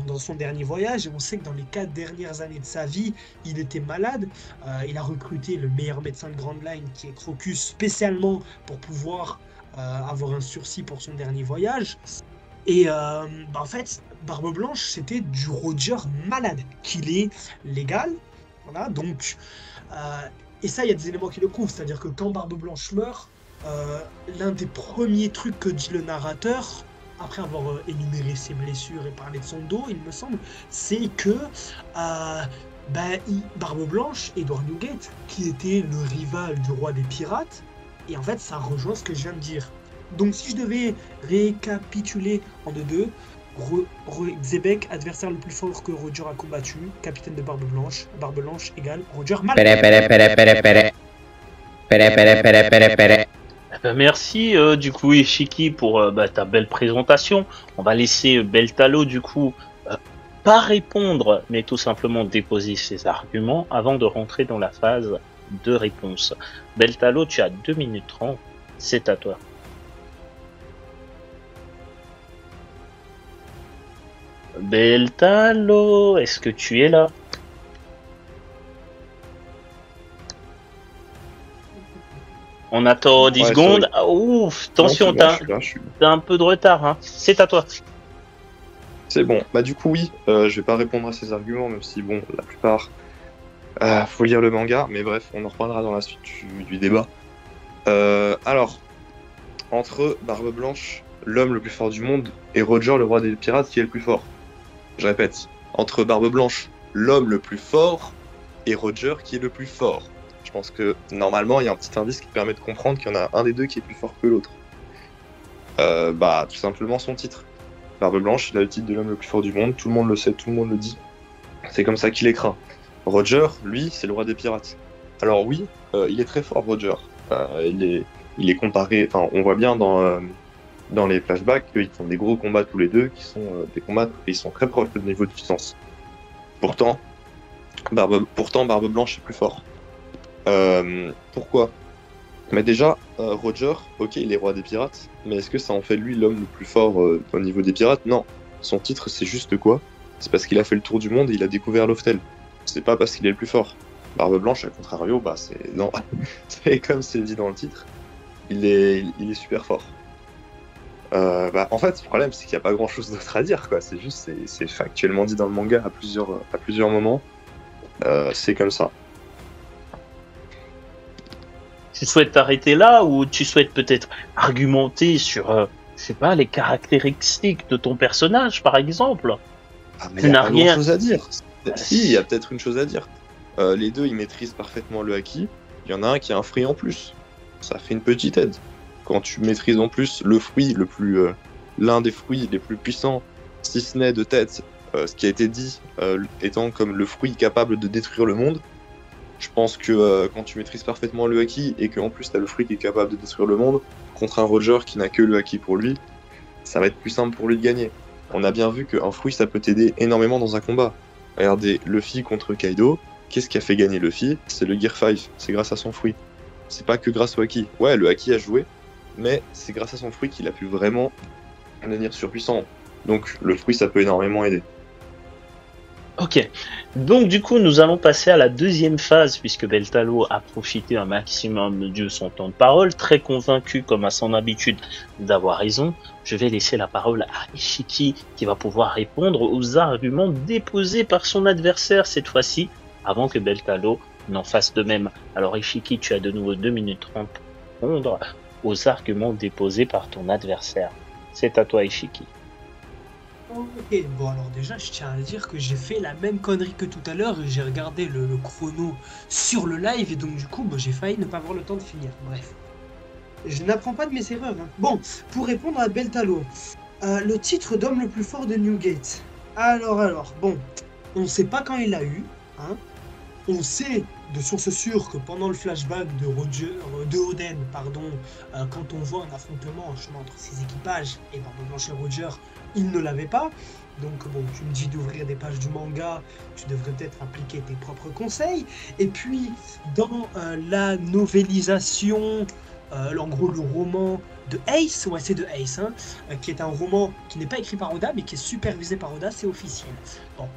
dans son dernier voyage, et on sait que dans les 4 dernières années de sa vie, il était malade. Il a recruté le meilleur médecin de Grand Line, qui est Crocus, spécialement pour pouvoir avoir un sursis pour son dernier voyage. Et en fait, Barbe Blanche, c'était du Roger malade, qu'il est légal. Voilà, donc... et ça, il y a des éléments qui le prouvent, c'est-à-dire que quand Barbe Blanche meurt, l'un des premiers trucs que dit le narrateur, après avoir énuméré ses blessures et parlé de son dos, il me semble, c'est que Barbe Blanche, Edward Newgate, qui était le rival du roi des pirates, et en fait, ça rejoint ce que je viens de dire. Donc, si je devais récapituler en deux, Xebec, adversaire le plus fort que Roger a combattu, capitaine de Barbe Blanche égale Roger malade. Merci du coup Ishiki pour ta belle présentation. On va laisser Beltalo du coup pas répondre mais tout simplement déposer ses arguments avant de rentrer dans la phase de réponse. Beltalo, tu as 2 minutes 30, c'est à toi. Beltalo, est-ce que tu es là? On attend 10 secondes. Ah, ouf, attention, t'as un peu de retard. Hein. C'est à toi. C'est bon. Bah du coup, oui, je vais pas répondre à ces arguments, même si, bon, la plupart, faut lire le manga. Mais bref, on en reparlera dans la suite du débat. Alors, entre Barbe Blanche, l'homme le plus fort du monde, et Roger, le roi des pirates, qui est le plus fort? Je répète, entre Barbe Blanche, l'homme le plus fort, et Roger, qui est le plus fort. Je pense que normalement il y a un petit indice qui permet de comprendre qu'il y en a un des deux qui est plus fort que l'autre. Tout simplement son titre. Barbe Blanche, il a le titre de l'homme le plus fort du monde, tout le monde le sait, tout le monde le dit. C'est comme ça qu'il est craint. Roger, lui, c'est le roi des pirates. Alors oui, il est très fort, Roger. Il est comparé, enfin on voit bien dans les flashbacks qu'ils font des gros combats tous les deux, qui sont des combats et ils sont très proches de niveau de puissance. Pourtant, Barbe Blanche est plus fort. Pourquoi? Mais déjà, Roger, ok, il est roi des pirates, mais est-ce que ça en fait lui l'homme le plus fort au niveau des pirates? Non. Son titre, c'est juste quoi? C'est parce qu'il a fait le tour du monde et il a découvert Loftel. C'est pas parce qu'il est le plus fort. Barbe Blanche, à contrario, c'est... Non, c'est comme c'est dit dans le titre, il est super fort. En fait, le problème, c'est qu'il n'y a pas grand-chose d'autre à dire, quoi. C'est juste, c'est factuellement dit dans le manga à plusieurs moments. C'est comme ça. Tu souhaites t'arrêter là ou tu souhaites peut-être argumenter sur, je sais pas, les caractéristiques de ton personnage, par exemple? Mais il n'y a pas grand-chose à dire. Si, il y a peut-être une chose à dire. Les deux, ils maîtrisent parfaitement le haki. Il y en a un qui a un fruit en plus. Ça fait une petite aide. Quand tu maîtrises en plus le fruit l'un des fruits les plus puissants, si ce n'est de tête, ce qui a été dit étant comme le fruit capable de détruire le monde, je pense que quand tu maîtrises parfaitement le haki et qu'en plus tu as le fruit qui est capable de détruire le monde, contre un Roger qui n'a que le haki pour lui, ça va être plus simple pour lui de gagner. On a bien vu qu'un fruit ça peut t'aider énormément dans un combat. Regardez, Luffy contre Kaido, qu'est-ce qui a fait gagner Luffy? C'est le Gear 5, c'est grâce à son fruit. C'est pas que grâce au haki. Ouais, le haki a joué, mais c'est grâce à son fruit qu'il a pu vraiment devenir surpuissant. Donc le fruit ça peut énormément aider. Ok, donc du coup nous allons passer à la deuxième phase puisque Beltalo a profité un maximum de son temps de parole, très convaincu comme à son habitude d'avoir raison. Je vais laisser la parole à Ishiki qui va pouvoir répondre aux arguments déposés par son adversaire cette fois-ci avant que Beltalo n'en fasse de même. Alors Ishiki, tu as de nouveau 2 minutes 30 pour répondre aux arguments déposés par ton adversaire. C'est à toi Ishiki. Ok, bon alors déjà je tiens à dire que j'ai fait la même connerie que tout à l'heure, j'ai regardé le chrono sur le live et donc du coup j'ai failli ne pas avoir le temps de finir, bref. Je n'apprends pas de mes erreurs. Hein. Bon, pour répondre à Beltalo, le titre d'homme le plus fort de Newgate. Alors, bon, on ne sait pas quand il l'a eu, hein. On sait de source sûre que pendant le flashback de Oden, quand on voit un affrontement en chemin entre ses équipages et Barbe Blanche et Roger, il ne l'avait pas. Donc bon, tu me dis d'ouvrir des pages du manga, tu devrais peut-être appliquer tes propres conseils. Et puis, dans la novélisation, en gros le roman de Ace, ouais c'est de Ace, hein, qui est un roman qui n'est pas écrit par Oda, mais qui est supervisé par Oda, c'est officiel. Bon.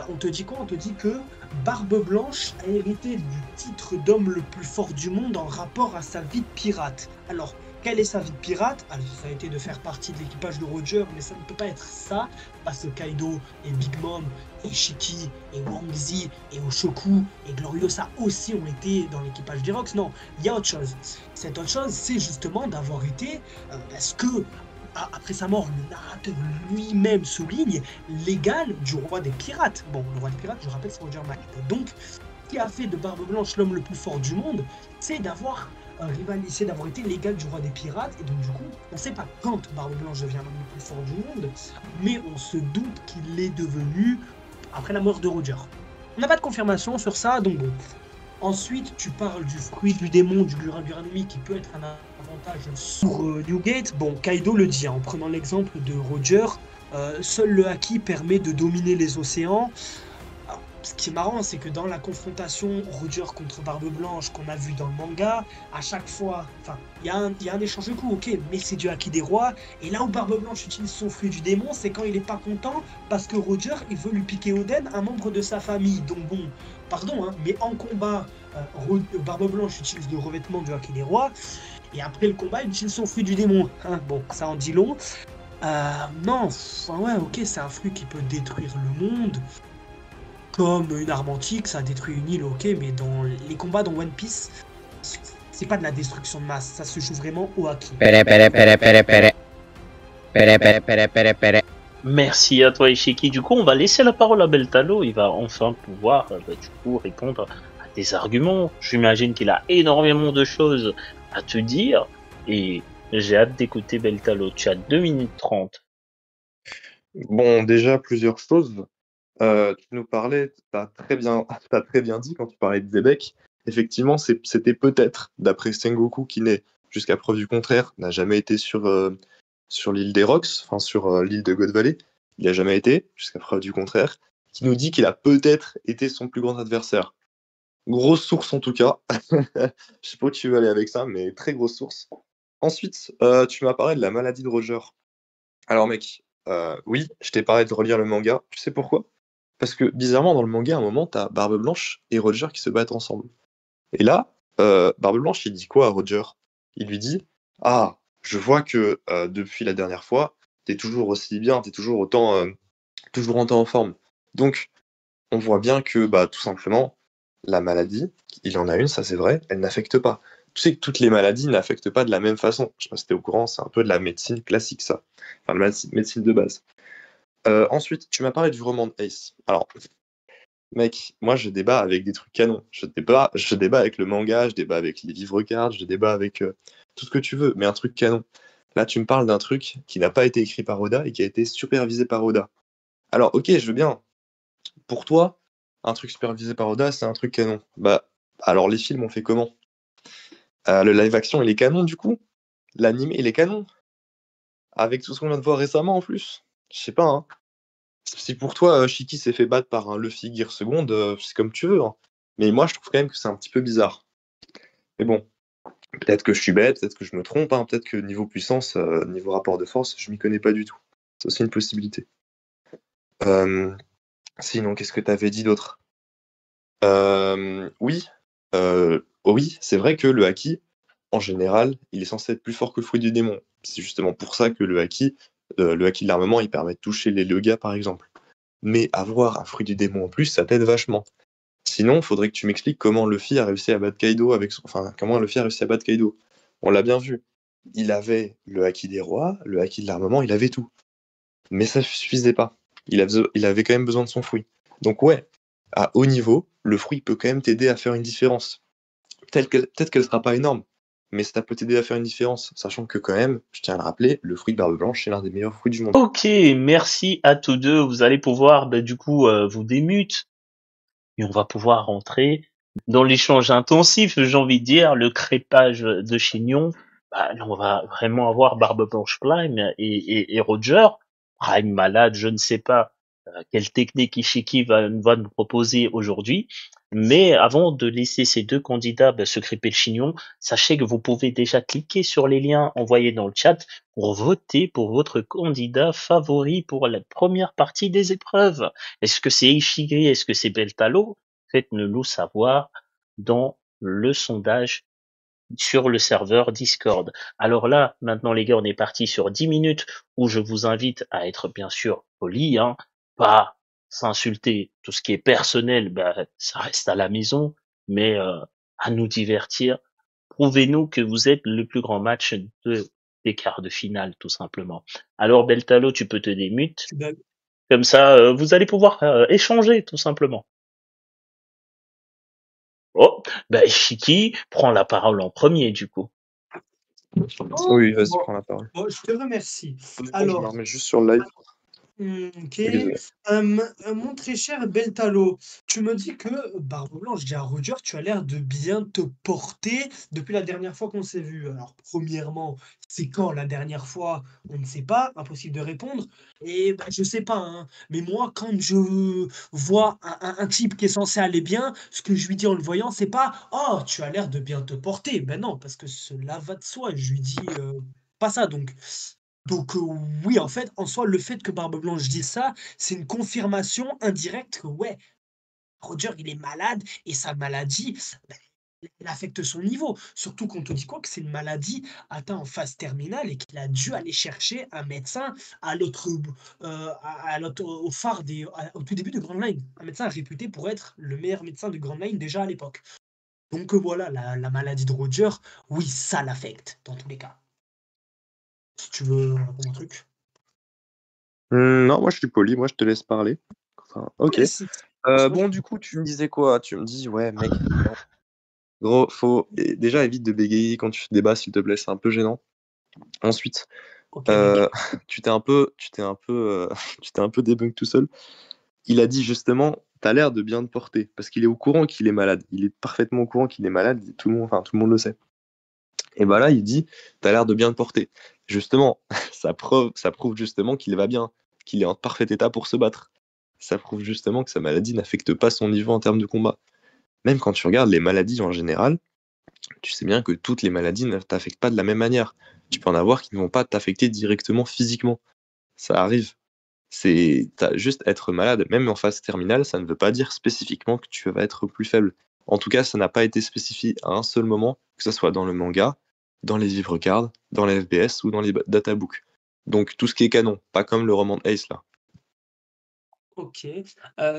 On te dit quoi? On te dit que Barbe Blanche a hérité du titre d'homme le plus fort du monde en rapport à sa vie de pirate. Alors, quelle est sa vie de pirate? Alors, ça a été de faire partie de l'équipage de Roger, mais ça ne peut pas être ça, parce que Kaido et Big Mom, et Shiki, et Wangzi, et Oshoku, et Gloriosa aussi ont été dans l'équipage des Rocks. Non, il y a autre chose. Cette autre chose, c'est justement d'avoir été, parce que après sa mort, le narrateur lui-même souligne l'égal du roi des pirates. Bon, le roi des pirates, je rappelle, c'est Roger McNally. Donc, ce qui a fait de Barbe Blanche l'homme le plus fort du monde, c'est d'avoir rivalisé, d'avoir été l'égal du roi des pirates. Et donc, du coup, on ne sait pas quand Barbe Blanche devient l'homme le plus fort du monde, mais on se doute qu'il est devenu après la mort de Roger. On n'a pas de confirmation sur ça, donc bon. Ensuite, tu parles du fruit du démon, du Guragurami, qui peut être un avantage sur Newgate. Bon, Kaido le dit, hein, en prenant l'exemple de Roger, seul le haki permet de dominer les océans. Alors, ce qui est marrant, c'est que dans la confrontation Roger contre Barbe Blanche qu'on a vu dans le manga, à chaque fois, enfin, il y a un échange de coups, ok, mais c'est du haki des rois. Et là où Barbe Blanche utilise son fruit du démon, c'est quand il est pas content parce que Roger, il veut lui piquer Oden, un membre de sa famille. Donc bon, pardon, hein, mais en combat, Barbe Blanche utilise le revêtement du haki des rois. Et après le combat, il utilise son fruit du démon. Hein, bon, ça en dit long. Non, enfin ouais, ok, c'est un fruit qui peut détruire le monde. Comme une arme antique, ça détruit une île, ok, mais dans les combats dans One Piece, c'est pas de la destruction de masse, ça se joue vraiment au haki. Merci à toi, Ishiki. Du coup, on va laisser la parole à Beltalo. Il va enfin pouvoir du coup, répondre à tes arguments. J'imagine qu'il a énormément de choses à te dire. Et j'ai hâte d'écouter Beltalo. Tu as 2 minutes 30. Bon, déjà, plusieurs choses. Tu nous parlais, t'as très bien dit quand tu parlais de Zebek. Effectivement, c'était peut-être, d'après Sengoku, qui n'est, jusqu'à preuve du contraire, n'a jamais été sur l'île des Rocks, enfin sur l'île de God Valley. Il n'a jamais été, jusqu'à preuve du contraire, qui nous dit qu'il a peut-être été son plus grand adversaire. Grosse source en tout cas. Je sais pas où tu veux aller avec ça, mais très grosse source. Ensuite, tu m'as parlé de la maladie de Roger. Alors mec, oui, je t'ai parlé de relire le manga. Tu sais pourquoi? Parce que bizarrement, dans le manga, à un moment, t'as Barbe Blanche et Roger qui se battent ensemble. Et là, Barbe Blanche, il dit quoi à Roger? Il lui dit: Ah, je vois que depuis la dernière fois, t'es toujours aussi bien, t'es toujours toujours autant en forme. Donc, on voit bien que, bah, tout simplement, la maladie, il en a une, ça c'est vrai, elle n'affecte pas. Tu sais que toutes les maladies n'affectent pas de la même façon. Je sais pas si t'es au courant, c'est un peu de la médecine classique, ça. Enfin, de la médecine de base. Ensuite, tu m'as parlé du roman de Ace. Alors, mec, moi je débat avec des trucs canons. Je débat avec le manga, je débat avec les livres cards, je débat avec tout ce que tu veux, mais un truc canon. Là, tu me parles d'un truc qui n'a pas été écrit par Oda et qui a été supervisé par Oda. Alors, ok, je veux bien. Pour toi, un truc supervisé par Oda, c'est un truc canon. Bah, alors les films ont fait comment? Le live action, il est canon du coup? L'anime, il est canon? Avec tout ce qu'on vient de voir récemment en plus? Je sais pas, hein. Si pour toi, Shiki s'est fait battre par un Luffy Gear Second, c'est comme tu veux, hein. Mais moi, je trouve quand même que c'est un petit peu bizarre. Mais bon, peut-être que je suis bête, peut-être que je me trompe, hein, peut-être que niveau puissance, niveau rapport de force, je m'y connais pas du tout. C'est aussi une possibilité. Sinon, qu'est-ce que t'avais dit d'autre? Oui, oui, c'est vrai que le haki, en général, il est censé être plus fort que le fruit du démon. C'est justement pour ça que le haki de l'armement, il permet de toucher les Logas, par exemple. Mais avoir un fruit du démon en plus, ça t'aide vachement. Sinon, il faudrait que tu m'expliques comment Luffy a réussi à battre Kaido Enfin, comment Luffy a réussi à battre Kaido. On l'a bien vu. Il avait le haki des rois, le haki de l'armement, il avait tout. Mais ça suffisait pas. Il avait quand même besoin de son fruit. Donc ouais, à haut niveau, le fruit peut quand même t'aider à faire une différence. Peut-être qu'elle sera pas énorme, mais ça peut t'aider à faire une différence, sachant que quand même, je tiens à le rappeler, le fruit de Barbe Blanche, c'est l'un des meilleurs fruits du monde. Ok, merci à tous deux. Vous allez pouvoir du coup vous démute et on va pouvoir rentrer dans l'échange intensif, j'ai envie de dire, le crépage de Chignon. Bah, là, on va vraiment avoir Barbe Blanche Prime et Roger. Prime malade, je ne sais pas quelle technique Ishiki va nous proposer aujourd'hui. Mais avant de laisser ces deux candidats se crêper le chignon, sachez que vous pouvez déjà cliquer sur les liens envoyés dans le chat pour voter pour votre candidat favori pour la première partie des épreuves. Est-ce que c'est Ishigiri? Est-ce que c'est Beltalo? Faites-le-nous savoir dans le sondage sur le serveur Discord. Alors là, maintenant les gars, on est parti sur 10 minutes où je vous invite à être bien sûr poli, hein, pas s'insulter. Tout ce qui est personnel, ça reste à la maison, mais à nous divertir. Prouvez-nous que vous êtes le plus grand match des quarts de finale, tout simplement. Alors Beltalo, tu peux te démute. Comme ça, vous allez pouvoir échanger, tout simplement. Oh, Ishiki prend la parole en premier, du coup. Oui, vas-y, prends la parole. Bon, je te remercie. Je me Alors, remets juste sur le live. Ok. Désolé. Mon très cher Beltalo, tu me dis que Barbe Blanche dit à Roger, tu as l'air de bien te porter depuis la dernière fois qu'on s'est vu. Alors, premièrement, c'est quand la dernière fois? On ne sait pas, impossible de répondre. Et bah, je sais pas, hein, mais moi, quand je vois un type qui est censé aller bien, ce que je lui dis en le voyant, c'est pas oh, tu as l'air de bien te porter. Ben non, parce que cela va de soi. Je lui dis pas ça. Donc, oui, en fait, en soi, le fait que Barbe Blanche dise ça, c'est une confirmation indirecte que, ouais, Roger, il est malade et sa maladie, bah, elle affecte son niveau. Surtout qu'on te dit quoi? Que c'est une maladie atteinte en phase terminale et qu'il a dû aller chercher un médecin à l'autre, au phare au tout début de Grand Line. Un médecin réputé pour être le meilleur médecin de Grand Line déjà à l'époque. Donc, voilà, la maladie de Roger, oui, ça l'affecte dans tous les cas. Si tu veux répondre un truc. Non, moi je suis poli, moi je te laisse parler. Enfin, ok. Ouais, c'est Bon, du coup, tu me disais quoi? Tu me dis, ouais, mec, non. Gros, déjà évite de bégayer quand tu débats, s'il te plaît, c'est un peu gênant. Ensuite, OK, euh, mec. tu t'es un peu débunk tout seul. Il a dit justement, t'as l'air de bien te porter, parce qu'il est au courant qu'il est malade. Il est parfaitement au courant qu'il est malade, tout le monde le sait. Et bah là, il dit, t'as l'air de bien te porter. Justement, ça prouve justement qu'il va bien, qu'il est en parfait état pour se battre. Ça prouve justement que sa maladie n'affecte pas son niveau en termes de combat. Même quand tu regardes les maladies en général, tu sais bien que toutes les maladies ne t'affectent pas de la même manière. Tu peux en avoir qui ne vont pas t'affecter directement physiquement. Ça arrive. Juste être malade, même en phase terminale, ça ne veut pas dire spécifiquement que tu vas être plus faible. En tout cas, ça n'a pas été spécifié à un seul moment, que ce soit dans le manga, dans les livres cards, dans les FBS ou dans les databooks. Donc tout ce qui est canon, pas comme le roman de Ace là. OK.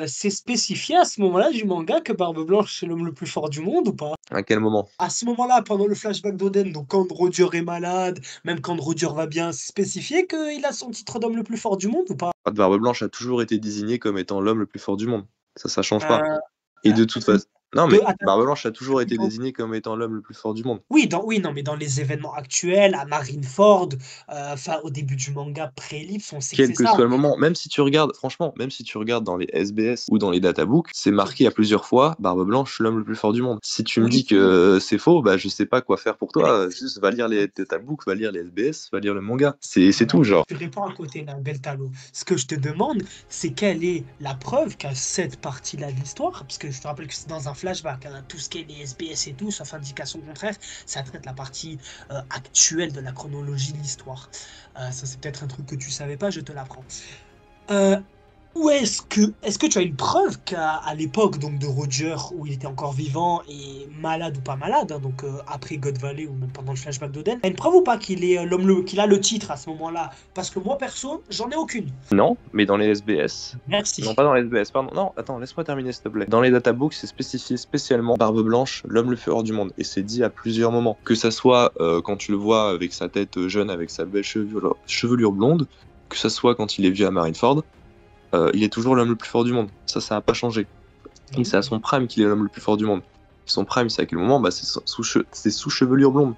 C'est spécifié à ce moment-là du manga que Barbe Blanche, c'est l'homme le plus fort du monde ou pas? À quel moment? À ce moment-là, pendant le flashback d'Oden, donc quand Roger est malade, même quand Roger va bien, c'est spécifié qu'il a son titre d'homme le plus fort du monde ou pas? Barbe Blanche a toujours été désigné comme étant l'homme le plus fort du monde. Ça change pas. Heu, Et de toute heu, façon. Non de mais attends, Barbe Blanche a toujours été plutôt désigné comme étant l'homme le plus fort du monde. oui, non, mais dans les événements actuels, à Marineford, enfin, au début du manga pré-Ellipse, on sait que Quel c'est que ça. soit le moment, même si tu regardes, franchement, même si tu regardes dans les SBS ou dans les databooks, c'est marqué à plusieurs fois Barbe Blanche, l'homme le plus fort du monde. Si tu me dis Oui, que c'est faux, bah je sais pas quoi faire pour mais toi. Juste va lire les databooks, va lire les SBS, va lire le manga. C'est non, tout, genre. tu réponds à côté là, Beltalo. Ce que je te demande, c'est quelle est la preuve qu'à cette partie-là de l'histoire, parce que je te rappelle que c'est dans un flashback, hein, tout ce qui est les SBS et tout, sauf indication contraire, ça traite la partie actuelle de la chronologie de l'histoire. Ça, c'est peut-être un truc que tu savais pas, je te l'apprends. Euh, Où est-ce que tu as une preuve qu'à l'époque donc de Roger, où il était encore vivant et malade ou pas malade, hein, donc après God Valley ou même pendant le flashback d'Oden, t'as une preuve ou pas qu'il est qu'il a le titre à ce moment-là? Parce que moi perso, j'en ai aucune. Non, mais dans les SBS. Non, Merci. pas dans les SBS, pardon. Non, attends, laisse-moi terminer, s'il te plaît. Dans les databooks, c'est spécifié spécialement Barbe Blanche, l'homme le plus fort du monde. Et c'est dit à plusieurs moments. Que ça soit quand tu le vois avec sa tête jeune, avec sa belle chevelure blonde, que ça soit quand il est vieux à Marineford, il est toujours l'homme le plus fort du monde. Ça n'a pas changé. Et c'est à son prime qu'il est l'homme le plus fort du monde. Son prime, c'est à quel moment? Bah, c'est sous chevelure blonde.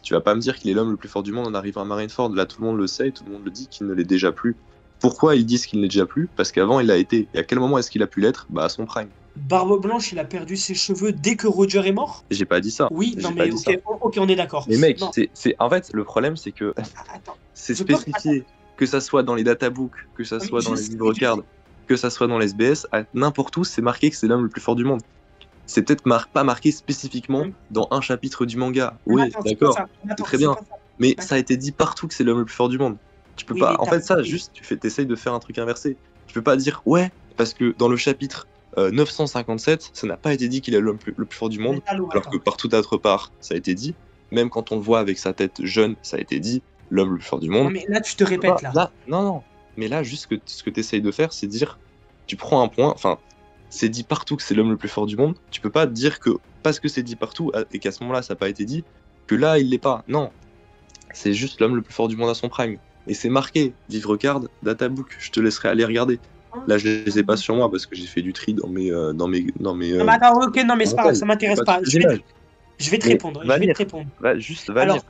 Tu vas pas me dire qu'il est l'homme le plus fort du monde en arrivant à Marineford. Là, tout le monde le sait et tout le monde le dit qu'il ne l'est déjà plus. Pourquoi ils disent qu'il n'est déjà plus? Parce qu'avant, il l'a été. Et à quel moment est-ce qu'il a pu l'être? Bah, à son prime. Barbe Blanche, il a perdu ses cheveux dès que Roger est mort? J'ai pas dit ça. Oui, non J'ai pas mais dit ça. ok, on est d'accord. Mais mec, Non, en fait, le problème, c'est que attends, c'est je peux... spécifié, que ça soit dans les databooks, que ça Oui, soit dans les livres cards, que ça soit dans les SBS, à n'importe où, c'est marqué que c'est l'homme le plus fort du monde. C'est peut-être pas marqué spécifiquement dans un chapitre du manga. Oui, Attends, c'est pas d'accord, ça. Attends, très c'est bien. pas ça. Mais Attends. ça a été dit partout que c'est l'homme le plus fort du monde. Tu peux Oui, pas. mais En fait, ça, juste, t'essayes de faire un truc inversé. Tu peux pas dire ouais, parce que dans le chapitre 957, ça n'a pas été dit qu'il est l'homme le plus fort du monde, Allô, alors que par toute autre part, ça a été dit. Même quand on le voit avec sa tête jeune, ça a été dit, l'homme le plus fort du monde. non, mais là, tu te répètes là. Non. Mais là, juste ce que tu essayes de faire, c'est dire, tu prends un point, enfin, c'est dit partout que c'est l'homme le plus fort du monde. Tu peux pas dire que parce que c'est dit partout et qu'à ce moment-là, ça n'a pas été dit, que là, il l'est pas. Non. C'est juste l'homme le plus fort du monde à son prime. Et c'est marqué, Vivre Card, Databook. Je te laisserai aller regarder. Là, je les ai pas sur moi parce que j'ai fait du tri dans mes. Non, mais attends, ok, non, mais c'est pas grave, ça m'intéresse pas. Toutes les images. Je vais te Mais répondre. va Je vais lire. te répondre. Va Alors, lire.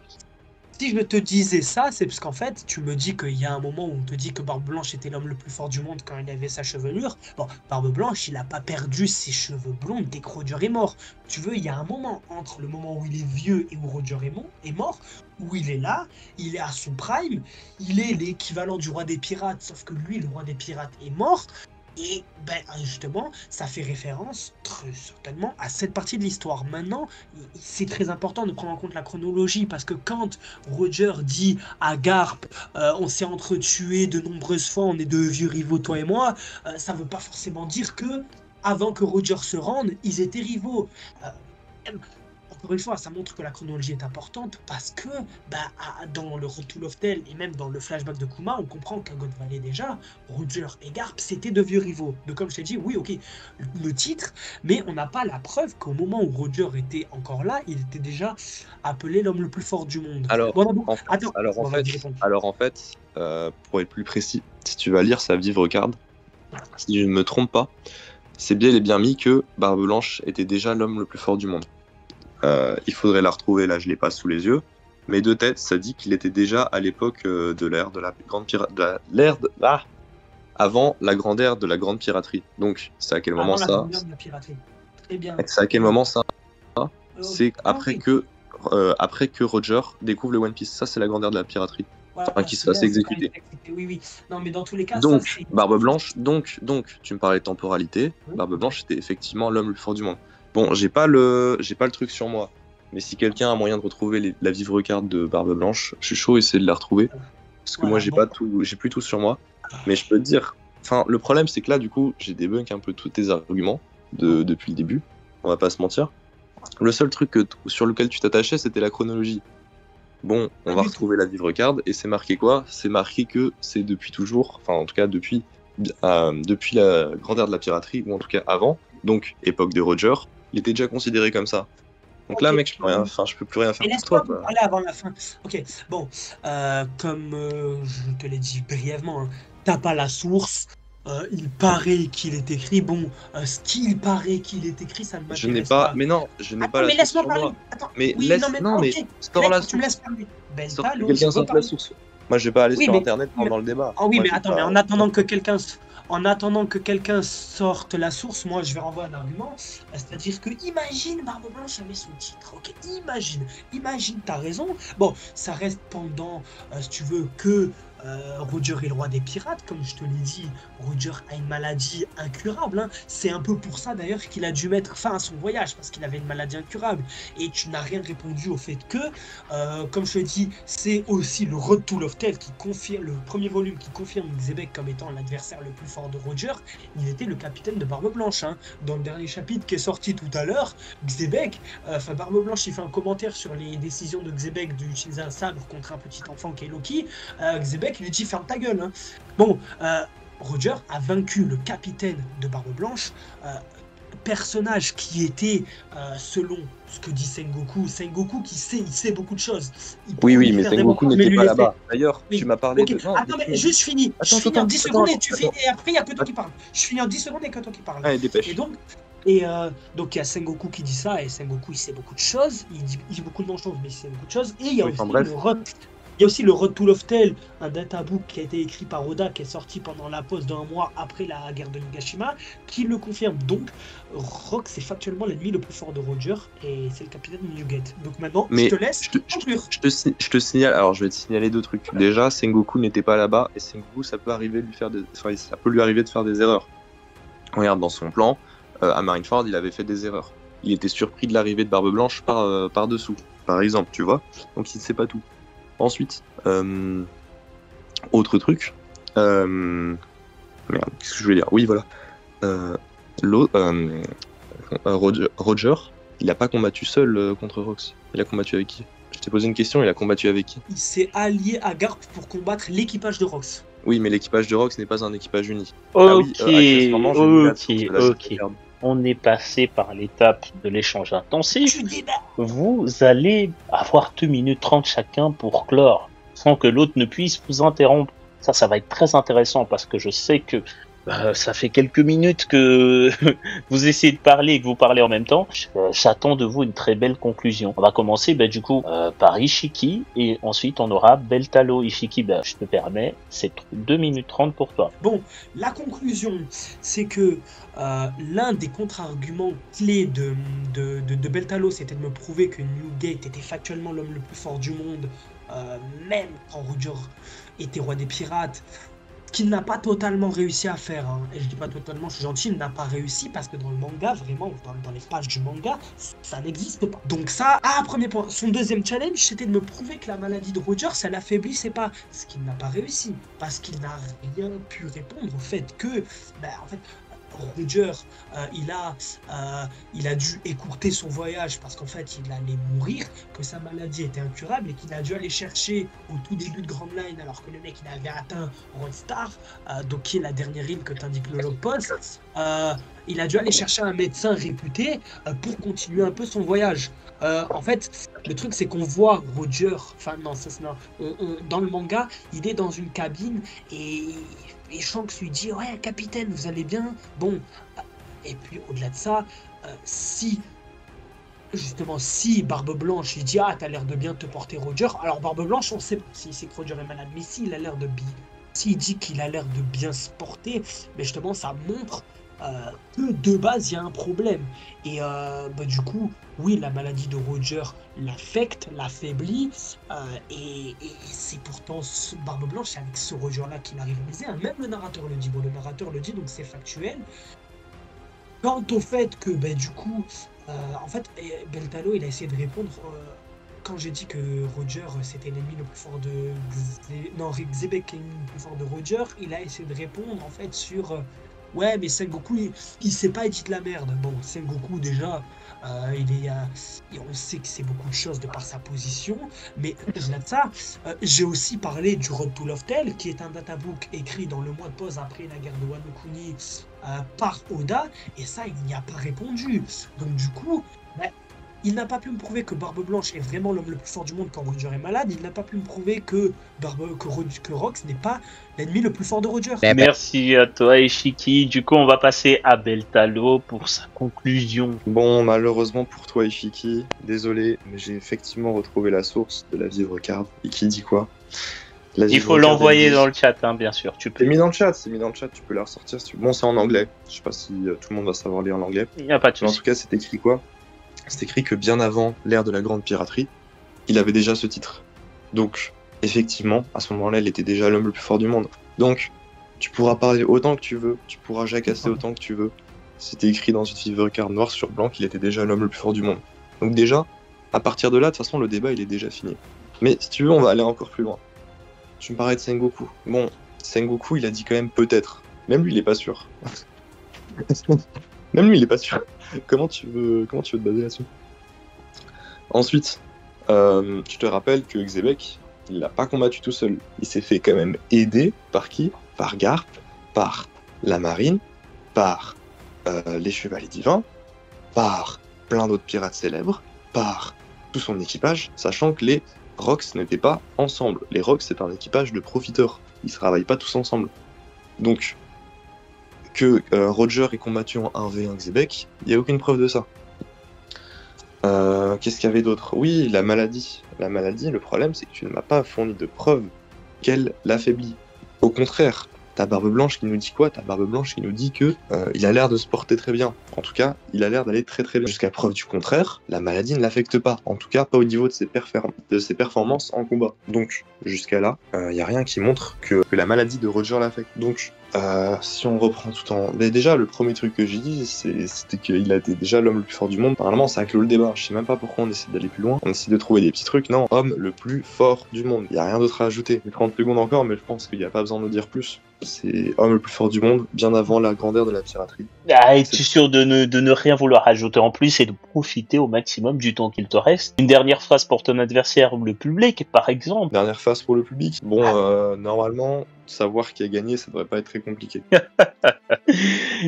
Si je te disais ça, c'est parce qu'en fait, tu me dis qu'il y a un moment où on te dit que Barbe Blanche était l'homme le plus fort du monde quand il avait sa chevelure. Bon, Barbe Blanche, il n'a pas perdu ses cheveux blonds dès que Roger est mort. Tu veux, il y a un moment entre le moment où il est vieux et où Roger est mort, où il est là, il est à son prime, il est l'équivalent du roi des pirates, sauf que lui, le roi des pirates, est mort. Et ben justement, ça fait référence très certainement à cette partie de l'histoire. Maintenant, c'est très important de prendre en compte la chronologie parce que quand Roger dit à Garp, on s'est entretués de nombreuses fois, on est de vieux rivaux toi et moi, ça veut pas forcément dire que avant que Roger se rende, ils étaient rivaux. Encore une fois, ça montre que la chronologie est importante parce que dans le Road to Loftel et même dans le flashback de Kuma, on comprend qu'à God Valley déjà, Roger et Garp c'était de vieux rivaux. Donc comme je t'ai dit, oui ok, le titre, mais on n'a pas la preuve qu'au moment où Roger était encore là, il était déjà appelé l'homme le plus fort du monde. Alors, Bon, en fait, attends, on va y répondre. pour être plus précis, si tu vas lire sa vivre card, si je ne me trompe pas, c'est bien et bien mis que Barbe Blanche était déjà l'homme le plus fort du monde. Il faudrait la retrouver, là je l'ai pas sous les yeux, mais de tête ça dit qu'il était déjà à l'époque de l'ère de la grande avant la grande ère de la grande piraterie. Donc c'est à quel moment ça? Grande ère de la piraterie. Très bien. C'est à quel moment ça? C'est après que Roger découvre le One Piece. Ça c'est la grande ère de la piraterie. Voilà, enfin, qu'il se fasse exécuter. Oui. Non, mais dans tous les cas, donc, ça, c'est... Barbe Blanche, donc, tu me parlais de temporalité. Oui. Barbe Blanche était effectivement l'homme le plus fort du monde. Bon, j'ai pas le truc sur moi, mais si quelqu'un a moyen de retrouver la vivre carte de Barbe Blanche, je suis chaud essayer de la retrouver. Parce que moi, j'ai plus tout sur moi. Mais je peux te dire, enfin, le problème, c'est que là, du coup, j'ai débunk un peu tous tes arguments depuis le début. On va pas se mentir. Le seul truc sur lequel tu t'attachais, c'était la chronologie. Bon, on va retrouver la vivre card et c'est marqué quoi? C'est marqué que c'est depuis toujours, enfin en tout cas depuis la grande ère de la piraterie, ou en tout cas avant, donc époque de Roger, il était déjà considéré comme ça. Donc là, mec, je peux plus rien faire pour toi. Laisse-moi parler avant la fin. Ok, bon, comme je te l'ai dit brièvement, hein, t'as pas la source. Il paraît qu'il est écrit. Bon, ce qu'il paraît qu'il est écrit, ça ne m'intéresse pas. Je n'ai pas. Mais non, je n'ai pas la source. Mais laisse-moi parler. Moi. Attends. Mais oui, laisse. non, mais sors la source. Tu me laisses parler. Ben, quelqu'un sorte la source. Moi, je vais pas aller sur Internet pendant le débat. Ah oui, moi, mais attends, mais en attendant que quelqu'un sorte la source, moi, je vais renvoyer un argument. C'est-à-dire que imagine Barbe Blanche avait son titre. Ok, imagine, t'as raison. Bon, ça reste pendant, si tu veux, que Roger est le roi des pirates, comme je te l'ai dit. Roger a une maladie incurable. Hein. C'est un peu pour ça d'ailleurs qu'il a dû mettre fin à son voyage, parce qu'il avait une maladie incurable. Et tu n'as rien répondu au fait que, comme je te dis, c'est aussi le Road to Loftel qui confirme, le premier volume qui confirme Xebec comme étant l'adversaire le plus fort de Roger. Il était le capitaine de Barbe Blanche. Hein. Dans le dernier chapitre qui est sorti tout à l'heure, Xebec, Barbe Blanche, il fait un commentaire sur les décisions de Xebec d'utiliser un sabre contre un petit enfant qui est Loki. Xebec, il lui dit ferme ta gueule. Hein. Bon, Roger a vaincu le capitaine de Barbe Blanche, personnage qui était, selon ce que dit Sengoku qui sait beaucoup de choses. Oui, mais Sengoku n'était pas là-bas. D'ailleurs, tu m'as parlé de... Non, attends, mais juste fini. Je finis en 10 secondes et tu finis. Et après, il n'y a que toi qui parle. Je finis en 10 secondes et que toi qui parle. Allez, dépêche. Et donc il y a Sengoku qui dit ça, et Sengoku il sait beaucoup de choses, il dit beaucoup de choses, mais il sait beaucoup de choses, et il y a aussi le Road to Loftel, un databook qui a été écrit par Oda, qui est sorti pendant la pause d'1 mois après la guerre de Nagashima, qui le confirme. Donc, Rock, c'est factuellement l'ennemi le plus fort de Roger, et c'est le capitaine de Newgate. Donc maintenant, je te laisse conclure. Je te signale, alors je vais te signaler 2 trucs. Déjà, Sengoku n'était pas là-bas, et Sengoku, ça peut lui arriver de faire des erreurs. Regarde, dans son plan, à Marineford, il avait fait des erreurs. Il était surpris de l'arrivée de Barbe Blanche par dessous, par exemple, tu vois. Donc il ne sait pas tout. Ensuite, autre truc. Merde, qu'est-ce que je voulais dire? Oui, voilà. Roger, il n'a pas combattu seul contre Rox. Il a combattu avec qui? Je t'ai posé une question, il a combattu avec qui? Il s'est allié à Garp pour combattre l'équipage de Rox. Oui, mais l'équipage de Rox n'est pas un équipage uni. Ok. On est passé par l'étape de l'échange intensif. Vous allez avoir 2 minutes 30 chacun pour clore, sans que l'autre ne puisse vous interrompre. Ça va être très intéressant parce que je sais que Ça fait quelques minutes que vous essayez de parler et que vous parlez en même temps. J'attends de vous une très belle conclusion. On va commencer du coup par Ishiki et ensuite on aura Beltalo. Ishiki, je te permets, c'est 2 minutes 30 pour toi. Bon, la conclusion, c'est que l'un des contre-arguments clés de Beltalo, c'était de me prouver que Newgate était factuellement l'homme le plus fort du monde, même quand Roger était roi des pirates. Qu'il n'a pas totalement réussi à faire, hein. Et je dis pas totalement, je suis gentil, il n'a pas réussi parce que dans le manga, vraiment, dans les pages du manga, ça n'existe pas. Donc ça, premier point. Son deuxième challenge, c'était de me prouver que la maladie de Roger, ça l'affaiblissait pas. Ce qu'il n'a pas réussi, parce qu'il n'a rien pu répondre au fait que, en fait, Roger, il a dû écourter son voyage parce qu'en fait, il allait mourir, que sa maladie était incurable et qu'il a dû aller chercher au tout début de Grand Line, alors que le mec, il avait atteint Rockstar, donc qui est la dernière île que t'indique le log post. Il a dû aller chercher un médecin réputé pour continuer un peu son voyage. En fait, le truc, c'est qu'on voit Roger, dans le manga, il est dans une cabine et Shanks lui dit « Ouais, capitaine, vous allez bien ?» Bon, et puis au-delà de ça, si Barbe Blanche, il dit « Ah, t'as l'air de bien te porter, Roger. » Alors, Barbe Blanche, on sait pas si c'est que Roger est malade, mais s'il a l'air de bien... S'il dit qu'il a l'air de bien se porter, mais justement, ça montre que de base, il y a un problème. Et du coup, oui, la maladie de Roger l'affecte, l'affaiblit, et c'est pourtant Barbe Blanche, c'est avec ce Roger-là qu'il arrive à miser. Même le narrateur le dit. Bon, le narrateur le dit, donc c'est factuel. Quant au fait que, du coup, en fait, Beltalo, il a essayé de répondre... quand j'ai dit que Roger c'était l'ennemi le plus fort Xebec est l'ennemi le plus fort de Roger, il a essayé de répondre en fait sur ouais, mais Sengoku il s'est pas dit de la merde. Bon, Sengoku déjà on sait que c'est beaucoup de choses de par sa position, mais au-delà de ça, j'ai aussi parlé du Road to Love Tale, qui est un databook écrit dans le mois de pause après la guerre de Wano Kuni par Oda, et ça il n'y a pas répondu. Donc du coup, il n'a pas pu me prouver que Barbe Blanche est vraiment l'homme le plus fort du monde quand Roger est malade. Il n'a pas pu me prouver que Rox n'est pas l'ennemi le plus fort de Roger. Merci à toi, Ishiki. Du coup, on va passer à Beltalo pour sa conclusion. Bon, malheureusement pour toi, Ishiki, désolé, mais j'ai effectivement retrouvé la source de la vivre carte. Et qui dit quoi? Il faut l'envoyer dans le chat, hein, bien sûr. Tu peux. C'est mis dans le chat, tu peux la ressortir si tu veux. Bon, c'est en anglais. Je sais pas si tout le monde va savoir lire l'anglais. Il n'y a pas de souci. En tout cas, c'est écrit quoi? C'est écrit que bien avant l'ère de la grande piraterie, il avait déjà ce titre. Donc, effectivement, à ce moment-là, il était déjà l'homme le plus fort du monde. Donc, tu pourras parler autant que tu veux, tu pourras jacasser autant que tu veux. C'était écrit dans une fever card noir sur blanc qu'il était déjà l'homme le plus fort du monde. Donc déjà, à partir de là, de toute façon, le débat, il est déjà fini. Mais si tu veux, on va aller encore plus loin. Tu me parlais de Sengoku. Bon, Sengoku, il a dit quand même peut-être. Même lui, il est pas sûr. Même lui, il est pas sûr. Comment tu veux te baser là-dessus? Ensuite, tu te rappelles que Xebec, il l'a pas combattu tout seul. Il s'est fait quand même aider par qui? Par Garp, par la marine, par les chevaliers divins, par plein d'autres pirates célèbres, par tout son équipage, sachant que les Rox n'étaient pas ensemble. Les Rox, c'est un équipage de profiteurs. Ils ne travaillent pas tous ensemble. Donc, que Roger ait combattu en 1v1 Xebec, il n'y a aucune preuve de ça. Qu'est-ce qu'il y avait d'autre? Oui, la maladie. La maladie, le problème, c'est que tu ne m'as pas fourni de preuves qu'elle l'affaiblit. Au contraire, t'as Barbe Blanche qui nous dit quoi? T'as Barbe Blanche qui nous dit que il a l'air de se porter très bien. En tout cas, il a l'air d'aller très très bien. Jusqu'à preuve du contraire, la maladie ne l'affecte pas. En tout cas, pas au niveau de ses performances en combat. Donc, jusqu'à là, il n'y a rien qui montre que la maladie de Roger l'affecte. Donc, si on reprend tout en... Mais déjà, le premier truc que j'ai dit, c'était qu'il a été déjà l'homme le plus fort du monde. Normalement, ça clôt le débat. Je sais même pas pourquoi on essaie d'aller plus loin. On essaie de trouver des petits trucs. Non, homme le plus fort du monde. Il n'y a rien d'autre à ajouter. 30 secondes encore, mais je pense qu'il n'y a pas besoin de dire plus. C'est homme le plus fort du monde, bien avant la grandeur de la piraterie. Ah, es-tu sûr de ne rien vouloir ajouter en plus et de profiter au maximum du temps qu'il te reste? Une dernière phrase pour ton adversaire ou le public, par exemple? Dernière phase pour le public. Bon, normalement, savoir qui a gagné, ça devrait pas être très compliqué.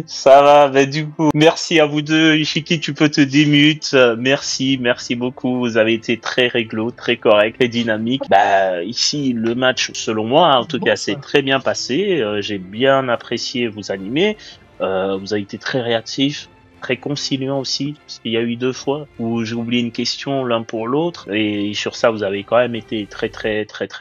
Ça va, bah du coup, merci à vous deux. Ishiki, tu peux te démute. Merci beaucoup. Vous avez été très réglo, très correct, très dynamique. Bah ici, le match, selon moi, en tout cas, s'est très bien passé. J'ai bien apprécié vous animer. Vous avez été très réactifs, très conciliant aussi, parce qu'il y a eu 2 fois où j'ai oublié une question l'un pour l'autre, et sur ça vous avez quand même été très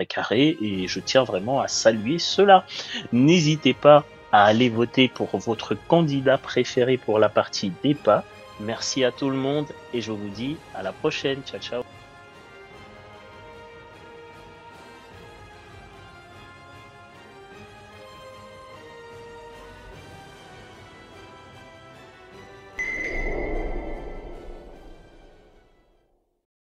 carré, et je tiens vraiment à saluer cela. N'hésitez pas à aller voter pour votre candidat préféré pour la partie débat. Merci à tout le monde et je vous dis à la prochaine. Ciao ciao.